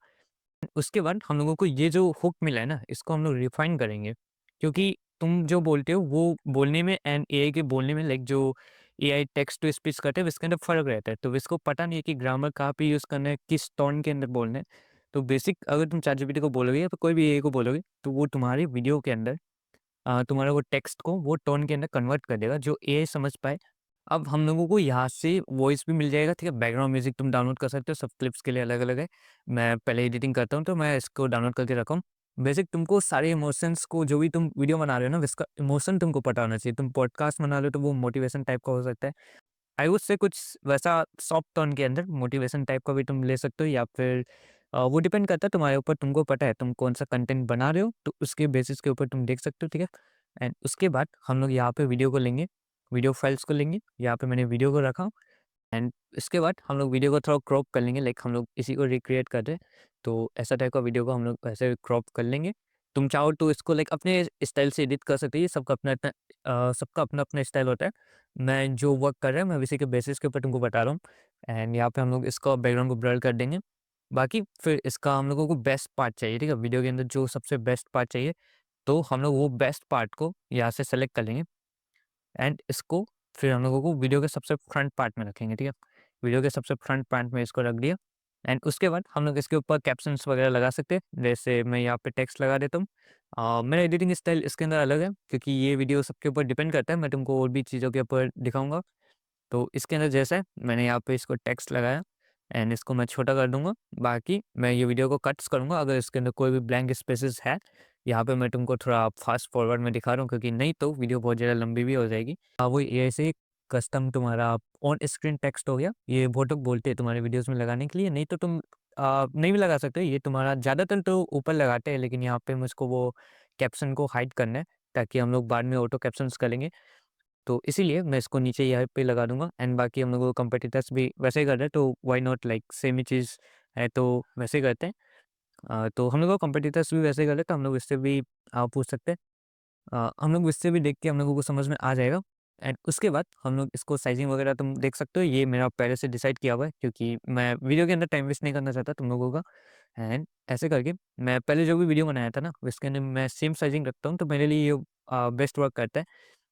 Speaker 1: उसके बाद हम लोगों को ये जो हुक मिला है ना, इसको हम लोग रिफाइन करेंगे। क्योंकि तुम जो बोलते हो वो बोलने में एंड एआई के बोलने में, लाइक जो एआई टेक्स्ट टू स्पीच करते हैं इसके अंदर फ़र्क रहता है। तो इसको पता नहीं है कि ग्रामर कहाँ पे यूज़ करना है, किस टोन के अंदर बोलना है। तो बेसिक अगर तुम चैटजीपीटी को बोलोगे या फिर कोई भी एआई को बोलोगे, तो वो तुम्हारी वीडियो के अंदर तुम्हारा वो टेक्स्ट को वो टोन के अंदर कन्वर्ट कर देगा जो एआई समझ पाए। अब हम लोगों को यहाँ से वॉइस भी मिल जाएगा, ठीक है? बैकग्राउंड म्यूज़िक तुम डाउनलोड कर सकते हो, सब क्लिप्स के लिए अलग-अलग है। मैं पहले एडिटिंग करता हूँ तो मैं इसको डाउनलोड करके रखा हूँ। बेसिक तुमको सारे इमोशंस को, जो भी तुम वीडियो बना रहे हो ना, इसका इमोशन तुमको पता होना चाहिए। तुम पॉडकास्ट बना रहे हो तो वो मोटिवेशन टाइप का हो सकता है। आई वुड से कुछ वैसा सॉफ्ट टोन के अंदर मोटिवेशन टाइप का भी तुम ले सकते हो, या फिर वो डिपेंड करता है तुम्हारे ऊपर, तुमको पता है तुम कौन-सा कंटेंट बना रहे हो, तो उसके बेसिस के ऊपर तुम देख सकते हो, ठीक है? एंड उसके बाद हम लोग यहाँ पे वीडियो को लेंगे, वीडियो फाइल्स को लेंगे, यहाँ पे मैंने वीडियो को रखा, एंड इसके बाद हम लोग वीडियो को थोड़ा क्रॉप कर लेंगे, लाइक हम लोग इसी को रिक्रिएट कर रहे हैं, तो ऐसा टाइप का वीडियो को हम लोग ऐसे क्रॉप कर लेंगे। तुम चाहो तो इसको लाइक अपने स्टाइल से एडिट कर सकते हो, ये सबका अपना-अपना सबका अपना-अपना स्टाइल होता है। मैं जो वर्क कर रहा है मैं उसी के बेसिस के ऊपर तुमको बता रहा हूँ, एंड यहाँ पे हम लोग इसका बैकग्राउंड को ब्लर कर देंगे। बाकी फिर इसका हम लोगों को बेस्ट पार्ट चाहिए, ठीक है? वीडियो के अंदर जो सबसे बेस्ट पार्ट चाहिए, तो हम लोग वो बेस्ट पार्ट को यहाँ से सेलेक्ट कर लेंगे, एंड इसको फिर हम लोगों को वीडियो के सबसे फ्रंट पार्ट में रखेंगे, ठीक है? वीडियो के सबसे फ्रंट पार्ट में इसको रख दिया, एंड उसके बाद हम लोग इसके ऊपर कैप्शंस वगैरह लगा सकते हैं। जैसे मैं यहाँ पे टेक्स्ट लगा देता हूँ। मेरा एडिटिंग स्टाइल इसके अंदर अलग है, क्योंकि ये वीडियो सबके ऊपर डिपेंड करता है, मैं तुमको और भी चीज़ों के ऊपर दिखाऊँगा। तो इसके अंदर जैसा है, मैंने यहाँ पे इसको टेक्स्ट लगाया, एंड इसको मैं छोटा कर दूँगा। बाकी मैं ये वीडियो को कट्स करूँगा, अगर इसके अंदर कोई भी ब्लैंक स्पेसेस है, यहाँ पे मैं तुमको थोड़ा फास्ट फॉरवर्ड में दिखा रहा हूँ, क्योंकि नहीं तो वीडियो बहुत ज़्यादा लंबी भी हो जाएगी। वो एआई से कस्टम तुम्हारा ऑन स्क्रीन टेक्स्ट हो गया, ये बहुत लोग बोलते हैं तुम्हारे वीडियोज़ में लगाने के लिए, नहीं तो तुम नहीं भी लगा सकते, ये तुम्हारा ज़्यादातर तो ऊपर लगाते हैं, लेकिन यहाँ पे मुझको वो कैप्शन को हाइड करना है, ताकि हम लोग बाद में ऑटो कैप्शंस करेंगे। तो इसीलिए मैं इसको नीचे यहाँ पे लगा दूँगा, एंड बाकी हम लोगों को कॉम्पिटिटर्स भी वैसे ही कर रहे हैं, तो व्हाई नॉट, लाइक सेम ही चीज़ है तो वैसे ही करते हैं। तो हम लोग को कॉम्पिटिटर्स भी वैसे ही कर रहे हैं, तो हम लोग इससे भी पूछ सकते हैं। हम लोग इससे भी देख के हम लोगों को समझ में आ जाएगा। एंड उसके बाद हम लोग इसको साइज़िंग वगैरह तुम देख सकते हो, ये मेरा पहले से डिसाइड किया हुआ है क्योंकि मैं वीडियो के अंदर टाइम वेस्ट नहीं करना चाहता तुम लोगों का। एंड ऐसे करके मैं पहले जो भी वीडियो बनाया था ना, उसके अंदर मैं सेम साइज़िंग रखता हूँ, तो मेरे लिए ये बेस्ट वर्क करता है।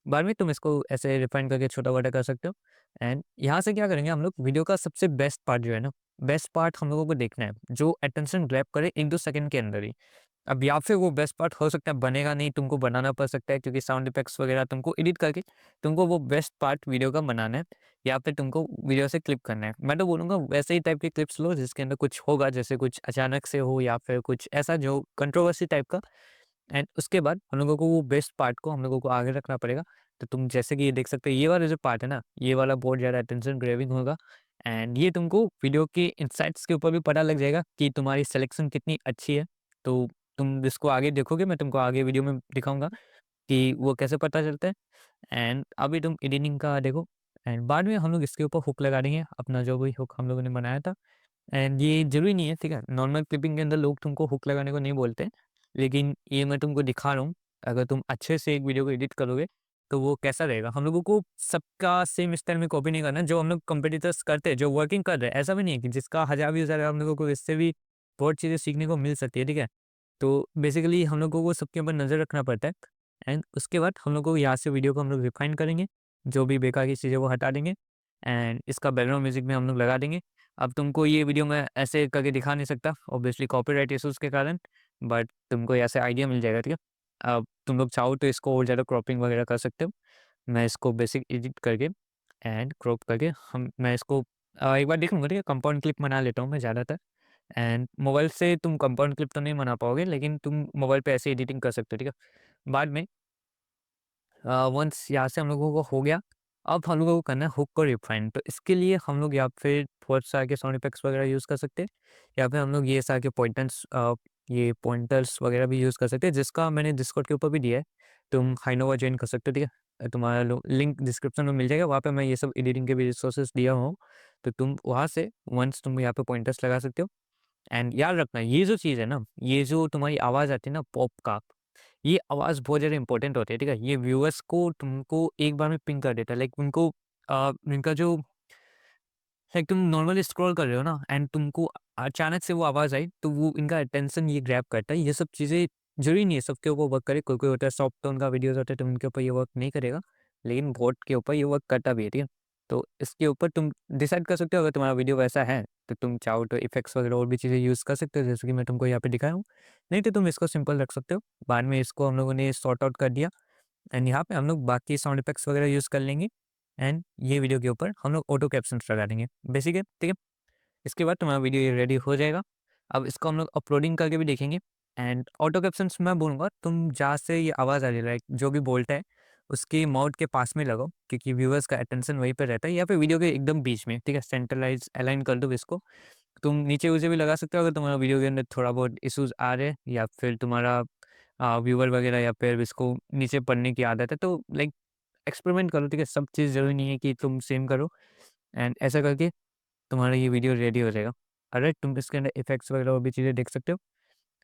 Speaker 1: बाद में तुम इसको ऐसे रिफाइन करके छोटा-बड़ा कर सकते हो। एंड यहाँ से क्या करेंगे हम लोग, वीडियो का सबसे बेस्ट पार्ट जो है ना, बेस्ट पार्ट हम लोगों को देखना है, जो अटेंशन ग्रैब करे 1-2 सेकंड के अंदर ही। अब या फिर वो बेस्ट पार्ट हो सकता है बनेगा नहीं, तुमको बनाना पड़ सकता है क्योंकि साउंड इफेक्ट्स वगैरह तुमको एडिट करके तुमको वो बेस्ट पार्ट वीडियो का बनाना है, या फिर तुमको वीडियो से क्लिप करना है। मैं तो बोलूँगा वैसे ही टाइप के क्लिप्स लो जिसके अंदर कुछ होगा, जैसे कुछ अचानक से हो या फिर कुछ ऐसा जो कंट्रोवर्सी टाइप का। एंड उसके बाद हम लोगों को वो बेस्ट पार्ट को हम लोगों को आगे रखना पड़ेगा। तो तुम जैसे कि ये देख सकते हो, ये वाला जो पार्ट है ना, ये वाला बहुत ज़्यादा अटेंशन ग्रैबिंग होगा। एंड ये तुमको वीडियो के इनसाइट्स के ऊपर भी पता लग जाएगा कि तुम्हारी सिलेक्शन कितनी अच्छी है। तो तुम इसको आगे देखोगे, मैं तुमको आगे वीडियो में दिखाऊँगा कि वो कैसे पता चलता है। एंड अभी तुम एडिटिंग का देखो। एंड बाद में हम लोग इसके ऊपर हुक लगा देंगे, अपना जो भी हुक हम लोगों ने बनाया था। एंड ये ज़रूरी नहीं है, ठीक है? नॉर्मल क्लिपिंग के अंदर लोग तुमको हुक लगाने को नहीं बोलते, लेकिन ये मैं तुमको दिखा रहा हूँ। अगर तुम अच्छे से एक वीडियो को एडिट करोगे, तो वो कैसा रहेगा? हम लोगों को सबका सेम स्टाइल में कॉपी नहीं करना है, जो हम लोग कॉम्पिटिटर्स करते हैं, जो वर्किंग कर रहे हैं। ऐसा भी नहीं है कि जिसका 1000 व्यूज़ आ रहा है, हम लोगों को इससे भी बहुत चीज़ें सीखने को मिल सकती है, ठीक है? तो बेसिकली हम लोगों को सबके ऊपर नज़र रखना पड़ता है। एंड उसके बाद हम लोग को यहाँ से वीडियो को हम लोग रिफाइन करेंगे, जो भी बेकार की चीज़ें वो हटा देंगे। एंड इसका बैकग्राउंड म्यूज़िक भी हम लोग लगा देंगे। अब तुमको ये वीडियो मैं ऐसे करके दिखा नहीं सकता ऑब्वियसली कॉपीराइट इश्यूज़ के कारण, बट तुमको ऐसे आइडिया मिल जाएगा, ठीक है? अब तुम लोग चाहो तो इसको और ज़्यादा क्रॉपिंग वगैरह कर सकते हो। मैं इसको बेसिक एडिट करके एंड क्रॉप करके मैं इसको एक बार देख लूँगा, ठीक है? कंपाउंड क्लिप बना लेता हूँ मैं ज़्यादातर। एंड मोबाइल से तुम कंपाउंड क्लिप तो नहीं बना पाओगे, लेकिन तुम मोबाइल पे ऐसे एडिटिंग कर सकते हो, ठीक है? बाद में वंस यहाँ से हम लोगों को हो गया, अब हम लोगों को करना है हुक को रिफाइन। तो इसके लिए हम लोग या फिर बहुत सारे के साउंड इफेक्ट्स वगैरह यूज़ कर सकते हैं, या फिर हम लोग ये सारे के ये पॉइंटर्स वगैरह भी यूज़ कर सकते हैं, जिसका मैंने डिस्कॉर्ड के ऊपर भी दिया है। तुम हाइनोवा जॉइन कर सकते हो, ठीक है? तुम्हारा लिंक डिस्क्रिप्शन में मिल जाएगा, वहाँ पे मैं ये सब एडिटिंग के भी रिसोर्सेज दिया हूँ। तो तुम वहाँ से वंस तुम यहाँ पे पॉइंटर्स लगा सकते हो। एंड याद रखना, ये जो चीज़ है ना, ये जो तुम्हारी आवाज़ आती है ना पॉप का, ये आवाज़ बहुत ज़्यादा इम्पोर्टेंट होती है, ठीक है? ये व्यूअर्स को तुमको एक बार में पिंग कर देता है, लाइक उनको इनका जो लाइक तुम नॉर्मली स्क्रॉल कर रहे हो ना, एंड तुमको अचानक से वो आवाज़ आई, तो वो इनका अटेंशन ये ग्रैब करता है। ये सब चीज़ें ज़रूरी नहीं है सबके ऊपर वर्क करे, कोई-कोई होता है सॉफ्ट टोन का वीडियोज़ होते हैं, तो उनके ऊपर ये वर्क नहीं करेगा, लेकिन बोट के ऊपर ये वर्क करता भी है, ठीक है? तो इसके ऊपर तुम डिसाइड कर सकते हो, अगर तुम्हारा वीडियो वैसा है, तो तुम चाहो तो इफेक्ट्स वगैरह और भी चीज़ें यूज़ कर सकते हो, जैसे कि मैं तुमको यहाँ पे दिखाया हूँ। नहीं तो तुम इसको सिंपल रख सकते हो। बाद में इसको हम लोगों ने सॉर्ट आउट कर दिया। एंड यहाँ पे हम लोग बाकी साउंड इफेक्ट्स वगैरह यूज़ कर लेंगे। एंड ये वीडियो के ऊपर हम लोग ऑटो कैप्शंस लगा देंगे। बेसिक है, ठीक है? इसके बाद तुम्हारा वीडियो ये रेडी हो जाएगा। अब इसको हम लोग अपलोडिंग करके भी देखेंगे। एंड ऑटो कैप्शंस मैं बोलूँगा तुम जहाँ से ये आवाज़ आ रही है, लाइक जो भी बोलता है उसकी माउथ के पास में लगाओ, क्योंकि व्यूअर्स का अटेंशन वहीं पे रहता है, या फिर वीडियो के एकदम बीच में, ठीक है? सेंट्रलाइज़ अलाइन कर दो इसको। तुम नीचे-ऊचे भी लगा सकते हो अगर तुम्हारा वीडियो के अंदर थोड़ा बहुत इश्यूज़ आ रहे हैं, या फिर तुम्हारा व्यूअर वगैरह या फिर इसको नीचे पढ़ने की आदत है, तो लाइक एक्सपेरिमेंट करो, ठीक है? सब चीज़ ज़रूरी नहीं है कि तुम सेम करो। एंड ऐसा करके तुम्हारा ये वीडियो रेडी हो जाएगा। ऑलराइट, तुम इसके अंदर इफ़ेक्ट्स वगैरह और भी चीज़ें देख सकते हो।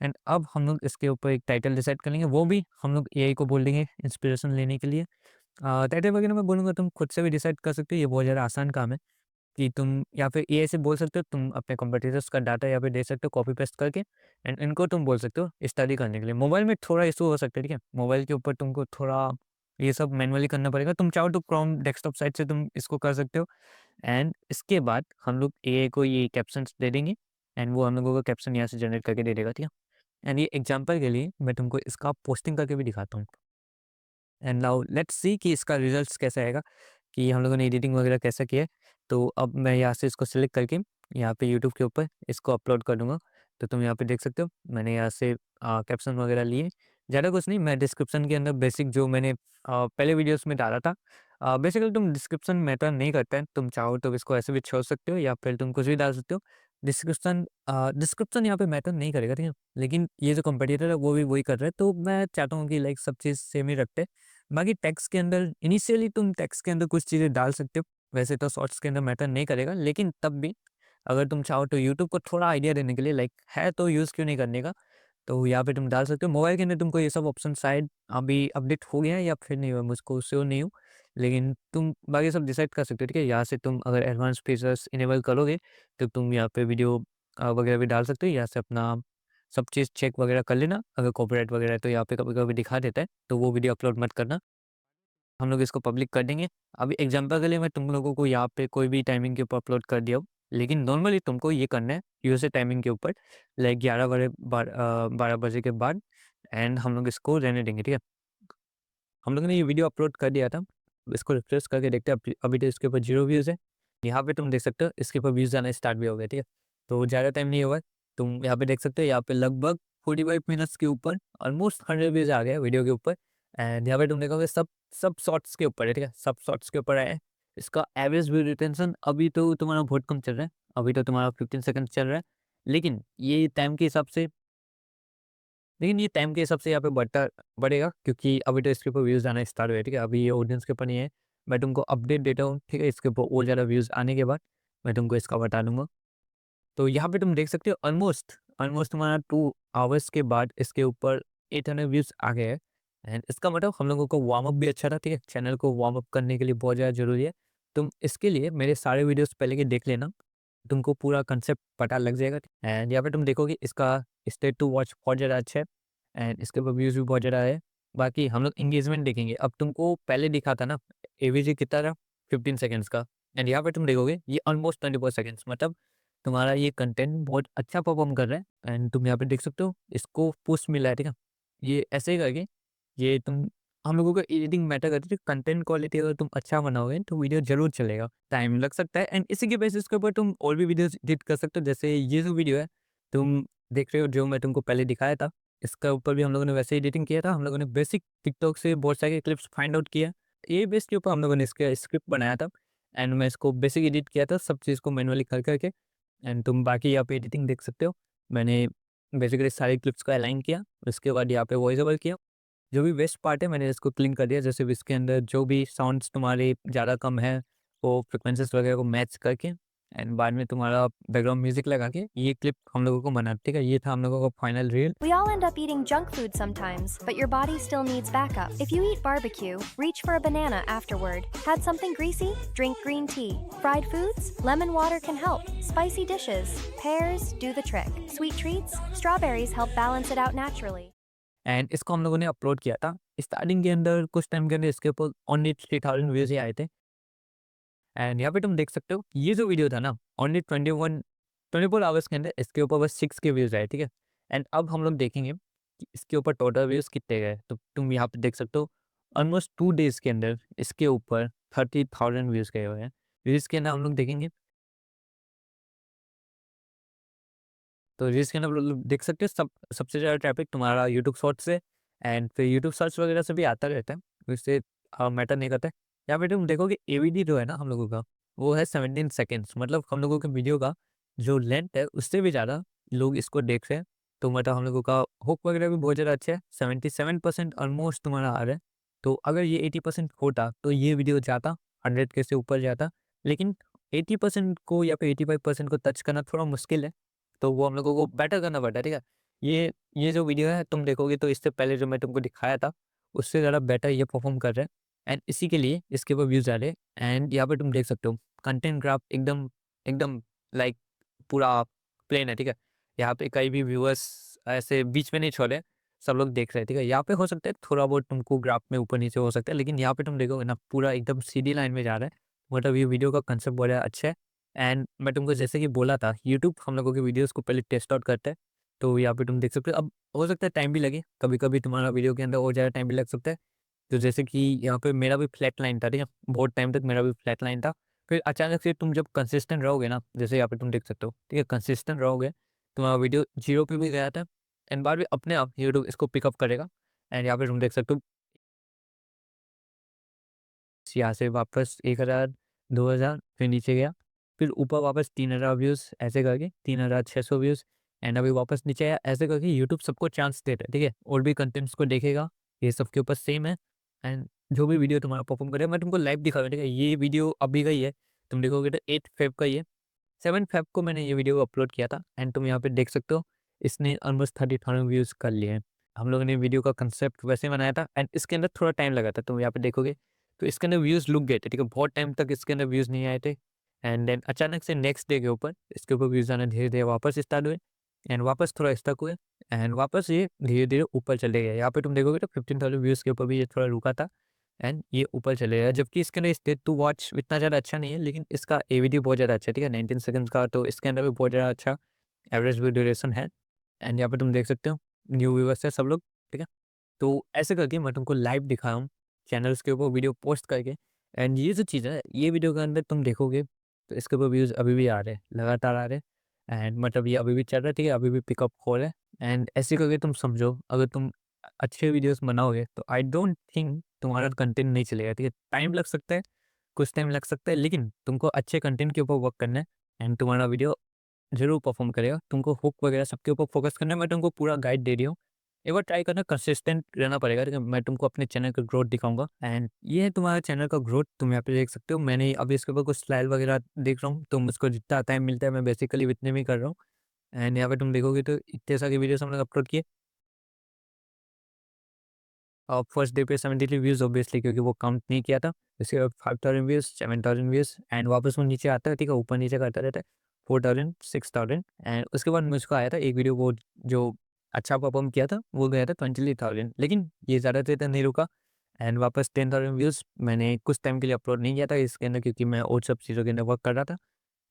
Speaker 1: एंड अब हम लोग इसके ऊपर एक टाइटल डिसाइड कर लेंगे, वो भी हम लोग एआई को बोल देंगे इंस्पिरेशन लेने के लिए। टाइटल वगैरह मैं बोलूँगा तुम खुद से भी डिसाइड कर सकते हो, ये बहुत ज़्यादा आसान काम है। कि तुम या फिर एआई से बोल सकते हो, तुम अपने कॉम्पिटिटर्स का डाटा यहाँ पे दे सकते हो कॉपी पेस्ट करके। एंड इनको तुम बोल सकते हो स्टडी करने के लिए। मोबाइल में थोड़ा इशू हो सकता है, ठीक है? मोबाइल के ऊपर तुमको थोड़ा ये सब मैनुअली करना पड़ेगा। तुम चाहो तो क्रोम डेस्कटॉप साइट से तुम इसको कर सकते हो। एंड इसके बाद हम लोग एआई को ये कैप्शंस दे देंगे, एंड वो हम लोगों को कैप्शन यहाँ से जनरेट करके दे देगा, ठीक है? एंड ये एग्जांपल के लिए मैं तुमको इसका पोस्टिंग करके भी दिखाता हूँ। एंड नाउ लेट्स सी कि इसका रिजल्ट्स कैसा आएगा, कि हम लोगों ने एडिटिंग वगैरह कैसा किया है। तो अब मैं यहाँ से इसको सेलेक्ट करके यहाँ पे यूट्यूब के ऊपर इसको अपलोड कर दूँगा। तो तुम यहाँ पे देख सकते हो मैंने यहाँ से कैप्शन वगैरह लिए। ज़्यादा कुछ नहीं, मैं डिस्क्रिप्शन के अंदर बेसिक जो मैंने पहले वीडियोज़ में डाला था, बेसिकली तुम डिस्क्रिप्शन मैटर नहीं करता है, तुम चाहो तो इसको ऐसे भी छोड़ सकते हो या फिर तुम कुछ भी डाल सकते हो। डिस्क्रिप्शन यहाँ पे मैटर नहीं करेगा, ठीक है? लेकिन ये जो कॉम्पिटिटर है वो भी वही कर रहा है, तो मैं चाहता हूँ कि लाइक सब चीज़ सेम ही रखते हैं। बाकी टेक्स्ट के अंदर इनिशियली तुम टेक्स्ट के अंदर कुछ चीज़ें डाल सकते हो, वैसे तो शॉर्ट्स के अंदर मैटर नहीं करेगा, लेकिन तब भी अगर तुम चाहो तो यूट्यूब को थोड़ा आइडिया देने के लिए, लाइक है तो यूज़ क्यों नहीं करने का, तो यहाँ पे तुम डाल सकते हो। मोबाइल के अंदर तुमको ये सब ऑप्शन शायद अभी अपडेट हो गया है या फिर नहीं हुआ, मुझको श्योर नहीं हूँ, लेकिन तुम बाकी सब डिसाइड कर सकते हो, ठीक है? यहाँ से तुम अगर एडवांस फीचर्स इनेबल करोगे, तो तुम यहाँ पे वीडियो वगैरह भी डाल सकते हो। यहाँ से अपना सब चीज़ चेक वगैरह कर लेना। अगर कॉपीराइट वगैरह है, तो यहाँ पे कभी-कभी दिखा देता है, तो वो वीडियो अपलोड मत करना। हम लोग इसको पब्लिक कर देंगे। अभी एग्ज़ाम्पल के लिए मैं तुम लोगों को यहाँ पे कोई भी टाइमिंग के ऊपर अपलोड कर दिया हूँ, लेकिन नॉर्मली तुमको ये करना है यूएसए टाइमिंग के ऊपर, लाइक 11 बजे 12 बजे के बाद, एंड हम लोग इसको रहने देंगे, ठीक है? हम लोगों ने ये वीडियो अपलोड कर दिया था। इसको रिफ्रेश करके देखते हैं, अभी अभी तो इसके ऊपर 0 व्यूज़ है। यहाँ पे तुम देख सकते हो इसके ऊपर व्यूज़ आना स्टार्ट भी हो गए, ठीक है? तो ज़्यादा टाइम नहीं हुआ है। तुम यहाँ पे देख सकते हो, यहाँ पे लगभग 45 मिनट्स के ऊपर ऑलमोस्ट 100 व्यूज़ आ गए हैं वीडियो के ऊपर। एंड यहाँ पे तुम देखोगे सब सब शॉर्ट्स के ऊपर है, ठीक है? सब शॉर्ट्स के ऊपर आए हैं। इसका एवरेज व्यू रिटेंशन अभी तो तुम्हारा बहुत कम चल रहा है। अभी तो तुम्हारा 15 सेकंड चल रहा है। लेकिन ये टाइम के हिसाब से लेकिन ये टाइम के हिसाब से यहाँ पे बढ़ेगा, क्योंकि अभी तो इसके ऊपर व्यूज़ आना स्टार्ट हुए हैं, ठीक है? अभी ये ऑडियंस के ऊपर नहीं है। मैं तुमको अपडेट देता हूँ, ठीक है? इसके ऊपर और ज़्यादा व्यूज़ आने के बाद मैं तुमको इसका बता दूँगा। तो यहाँ पे तुम देख सकते हो ऑलमोस्ट ऑलमोस्ट तुम्हारा 2 आवर्स के बाद इसके ऊपर 800 व्यूज़ आ गए हैं। एंड इसका मतलब हम लोगों को वार्म अप भी अच्छा था, ठीक है? चैनल को वार्म अप करने के लिए बहुत ज़्यादा ज़रूरी है। तुम इसके लिए मेरे सारे वीडियोज़ पहले के देख लेना, तुमको पूरा कांसेप्ट पता लग जाएगा। एंड यहाँ पे तुम देखोगे इसका स्टेट टू वॉच बहुत ज़्यादा अच्छा है, एंड इसके ऊपर व्यूज़ भी बहुत ज़्यादा है। बाकी हम लोग एंगेजमेंट देखेंगे। अब तुमको पहले दिखा था ना एवीजी कितना था? 15 सेकंड्स का, एंड यहाँ पे तुम देखोगे ये ऑलमोस्ट 24 सेकंड्स, मतलब तुम्हारा ये कंटेंट बहुत अच्छा परफॉर्म कर रहा है। एंड तुम यहाँ पे देख सकते हो इसको पुश मिला है, ठीक है? ये ऐसे ही करके ये तुम हम लोगों को एडिटिंग मैटर करती है, कंटेंट क्वालिटी अगर तुम अच्छा बनाओगे तो वीडियो ज़रूर चलेगा। टाइम लग सकता है, एंड इसी के बेसिस के ऊपर तुम और भी वीडियोज़ एडिट कर सकते हो। जैसे ये जो वीडियो है, तुम देख रहे हो जो मैं तुमको पहले दिखाया था, इसका ऊपर भी हम लोगों ने वैसे ही एडिटिंग किया था। हम लोगों ने बेसिक टिकटॉक से बहुत सारे क्लिप्स फाइंड आउट किया। ये बेस के ऊपर हम लोगों ने इसका स्क्रिप्ट बनाया था, एंड मैं इसको बेसिक एडिट किया था, सब चीज़ को मैनुअली कर के। एंड तुम बाकी यहाँ पे एडिटिंग देख सकते हो। मैंने बेसिकली सारी क्लिप्स को अलाइन किया, उसके बाद यहाँ पे वॉइस ओवर किया। जो भी वेस्ट पार्ट है मैंने इसको क्लीन कर दिया, जैसे भी इसके अंदर जो भी साउंड्स तुम्हारे ज़्यादा कम है, वो फ्रिक्वेंसीज़ वगैरह को मैच करके, एंड बाद में तुम्हारा बैकग्राउंड म्यूज़िक लगा के ये क्लिप हम लोगों को बना, ठीक है? ये था हम लोगों का final reel.
Speaker 2: We all end up eating junk food sometimes, but your body still needs backup. If you eat barbecue, reach for a banana afterward. Had something greasy? Drink green tea. Fried foods? Lemon water can help. Spicy dishes? Pears do the trick. Sweet treats? Strawberries help balance it out naturally.
Speaker 1: And इसको हम लोगों ने अपलोड किया था। स्टार्टिंग के अंदर कुछ टाइम के अंदर इसके ऊपर ओनली 3000 व्यूज़ ही आए थे। एंड यहाँ पे तुम देख सकते हो ये जो वीडियो था ना, ओनली 24 आवर्स के अंदर इसके ऊपर बस 6 के व्यूज़ आए, ठीक है? एंड अब हम लोग देखेंगे कि इसके ऊपर टोटल व्यूज़ कितने गए। तो तुम यहाँ पे देख सकते हो ऑलमोस्ट 2 डेज़ के अंदर इसके ऊपर 30,000 व्यूज़ गए हुए हैं। व्यूज़ के अंदर हम लोग देखेंगे, तो रील्स के अंदर मतलब देख सकते हो सबसे ज़्यादा ट्रैफिक तुम्हारा यूट्यूब शॉर्ट्स से, एंड फिर यूट्यूब सर्च वगैरह से भी आता रहता है, तो इससे मैटर नहीं करता है। यहाँ पे तुम देखोगे एवीडी जो है ना हम लोगों का, वो है 17 सेकेंड्स, मतलब हम लोगों के वीडियो का जो लेंथ है उससे भी ज़्यादा लोग इसको देख रहे हैं। तो मतलब हम लोगों का हुक वगैरह भी बहुत ज़्यादा अच्छा है, 77% ऑलमोस्ट तुम्हारा आ रहा है। तो अगर ये 80% होता तो ये वीडियो जाता 100 के से ऊपर जाता, लेकिन 80% को या फिर 85% को टच करना थोड़ा मुश्किल है, तो वो हम लोगों को बेटर करना पड़ता है, ठीक है? ये जो वीडियो है तुम देखोगे तो इससे पहले जो मैं तुमको दिखाया था, उससे ज़्यादा बेटर ये परफ़ॉर्म कर रहा है, एंड इसी के लिए इसके ऊपर व्यूज़ आ रहे हैं। एंड यहाँ पे तुम देख सकते हो कंटेंट ग्राफ एकदम एकदम लाइक पूरा प्लेन है, ठीक है? यहाँ पे कहीं भी व्यूअर्स ऐसे बीच में नहीं छोड़े, सब लोग देख रहे हैं, ठीक है? यहाँ पे हो सकता है थोड़ा बहुत तुमको ग्राफ में ऊपर-नीचे हो सकता है, लेकिन यहाँ पे तुम देखोगे ना पूरा एकदम सीधी लाइन में जा रहा है। मतलब ये वीडियो का कांसेप्ट बहुत ज़्यादा अच्छा है। एंड मैं तुमको जैसे कि बोला था, यूट्यूब हम लोगों के वीडियोज़ को पहले टेस्ट आउट करता है। तो यहाँ पे तुम देख सकते हो, अब हो सकता है टाइम भी लगे, कभी-कभी तुम्हारा वीडियो के अंदर और ज़्यादा टाइम भी लग सकता है। तो जैसे कि यहाँ पे मेरा भी फ्लैट लाइन था, ठीक है? बहुत टाइम तक मेरा भी फ्लैट लाइन था। फिर अचानक से तुम जब कंसिस्टेंट रहोगे ना, जैसे यहाँ पे तुम देख सकते हो, ठीक है? कंसिस्टेंट रहोगे, तुम्हारा वीडियो 0 पे भी गया था, एंड बाद में अपने आप यूट्यूब इसको पिकअप करेगा। एंड यहाँ पे तुम देख सकते हो यहाँ से वापस 1000, 2000 फिर नीचे गया, फिर ऊपर वापस 3000 व्यूज़, ऐसे करके 3600 व्यूज़, एंड अभी वापस नीचे आया। ऐसे करके यूट्यूब सबको चांस देता है, ठीक है? और भी कंटेंट्स को देखेगा, ये सबके ऊपर सेम है। एंड जो भी वीडियो तुम्हारा परफॉर्म करे, मैं तुमको लाइव दिखाऊंगा, ठीक है? ये वीडियो अभी का ही है, तुम देखोगे तो 8 फेब का ही है। 7 फेब को मैंने ये वीडियो अपलोड किया था, एंड तुम यहाँ पे देख सकते हो इसने ऑलमोस्ट 30,000 व्यूज़ कर लिए हैं। हम लोगों ने वीडियो का कंसेप्ट वैसे बनाया था, एंड इसके अंदर थोड़ा टाइम लगा था, तुम यहाँ पे देखोगे तो इसके अंदर व्यूज़ लुक गए थे, ठीक है? बहुत टाइम तक इसके अंदर व्यूज़ नहीं आए थे एंड देन अचानक से नेक्स्ट डे के ऊपर इसके ऊपर व्यूज़ आना धीरे-धीरे वापस स्टार्ट हुए एंड वापस थोड़ा स्टक हुए एंड वापस ये धीरे-धीरे ऊपर चले गए। यहाँ पे तुम देखोगे तो 15,000 व्यूज़ के ऊपर भी ये थोड़ा रुका था एंड ये ऊपर चले गया। जबकि इसके अंदर स्टेट टू वॉच इतना ज़्यादा अच्छा नहीं है, लेकिन इसका एवीडी बहुत ज़्यादा अच्छा है, ठीक है? 19 सेकंड्स का, तो इसके अंदर भी बहुत ज़्यादा अच्छा एवरेज व्यू ड्यूरेशन है एंड यहाँ पे तुम देख सकते हो न्यू व्यूअर्स है सब लोग, ठीक है? तो ऐसे करके मैं तुमको लाइव दिखा रहा हूँ चैनल्स के ऊपर वीडियो पोस्ट करके एंड ये जो चीज़ है, ये वीडियो के अंदर तुम देखोगे तो इसके ऊपर व्यूज़ अभी भी आ रहे हैं, लगातार आ रहे हैं एंड मतलब ये अभी भी चल रहा है, ठीक है? अभी भी पिकअप हो रहा है एंड ऐसे करके तुम समझो, अगर तुम अच्छे वीडियोज़ बनाओगे तो आई डोंट थिंक तुम्हारा कंटेंट नहीं चलेगा, ठीक है? टाइम लग सकता है, कुछ टाइम लग सकता है, लेकिन तुमको अच्छे कंटेंट के ऊपर वर्क करना है एंड तुम्हारा वीडियो ज़रूर परफ़ॉर्म करेगा। तुमको हुक वगैरह सबके ऊपर फ़ोकस करना है, मैं तुमको पूरा गाइड दे रही हूँ। एक बार ट्राई करना, कंसिस्टेंट रहना पड़ेगा, ठीक है? मैं तुमको अपने चैनल का ग्रोथ दिखाऊँगा एंड ये है तुम्हारा चैनल का ग्रोथ, तुम यहाँ पे देख सकते हो। मैंने अभी इसके ऊपर कुछ स्लाइड वगैरह देख रहा हूँ, तो मुझको जितना टाइम मिलता है मैं बेसिकली उतने में ही कर रहा हूँ एंड यहाँ पे तुम देखोगे तो इतने सारे वीडियोज़ हमने अपलोड किए और फर्स्ट डे पे 73 व्यूज़ ऑब्वियसली, क्योंकि वो काउंट नहीं किया था। इसके बाद 5000 व्यूज़, 7000 व्यूज़ एंड वापस वो नीचे आता है, ठीक है? ऊपर-नीचे करता रहता है। 4000, 6000 एंड उसके बाद मुझको आया था एक वीडियो, वो जो अच्छा परफ़ॉर्म किया था, वो गया था 23,000, लेकिन ये ज़्यादा देर तक नहीं रुका एंड वापस 10,000 व्यूज़ मैंने कुछ टाइम के लिए अपलोड नहीं किया था इसके अंदर, क्योंकि मैं और सब चीज़ों के अंदर वर्क कर रहा था।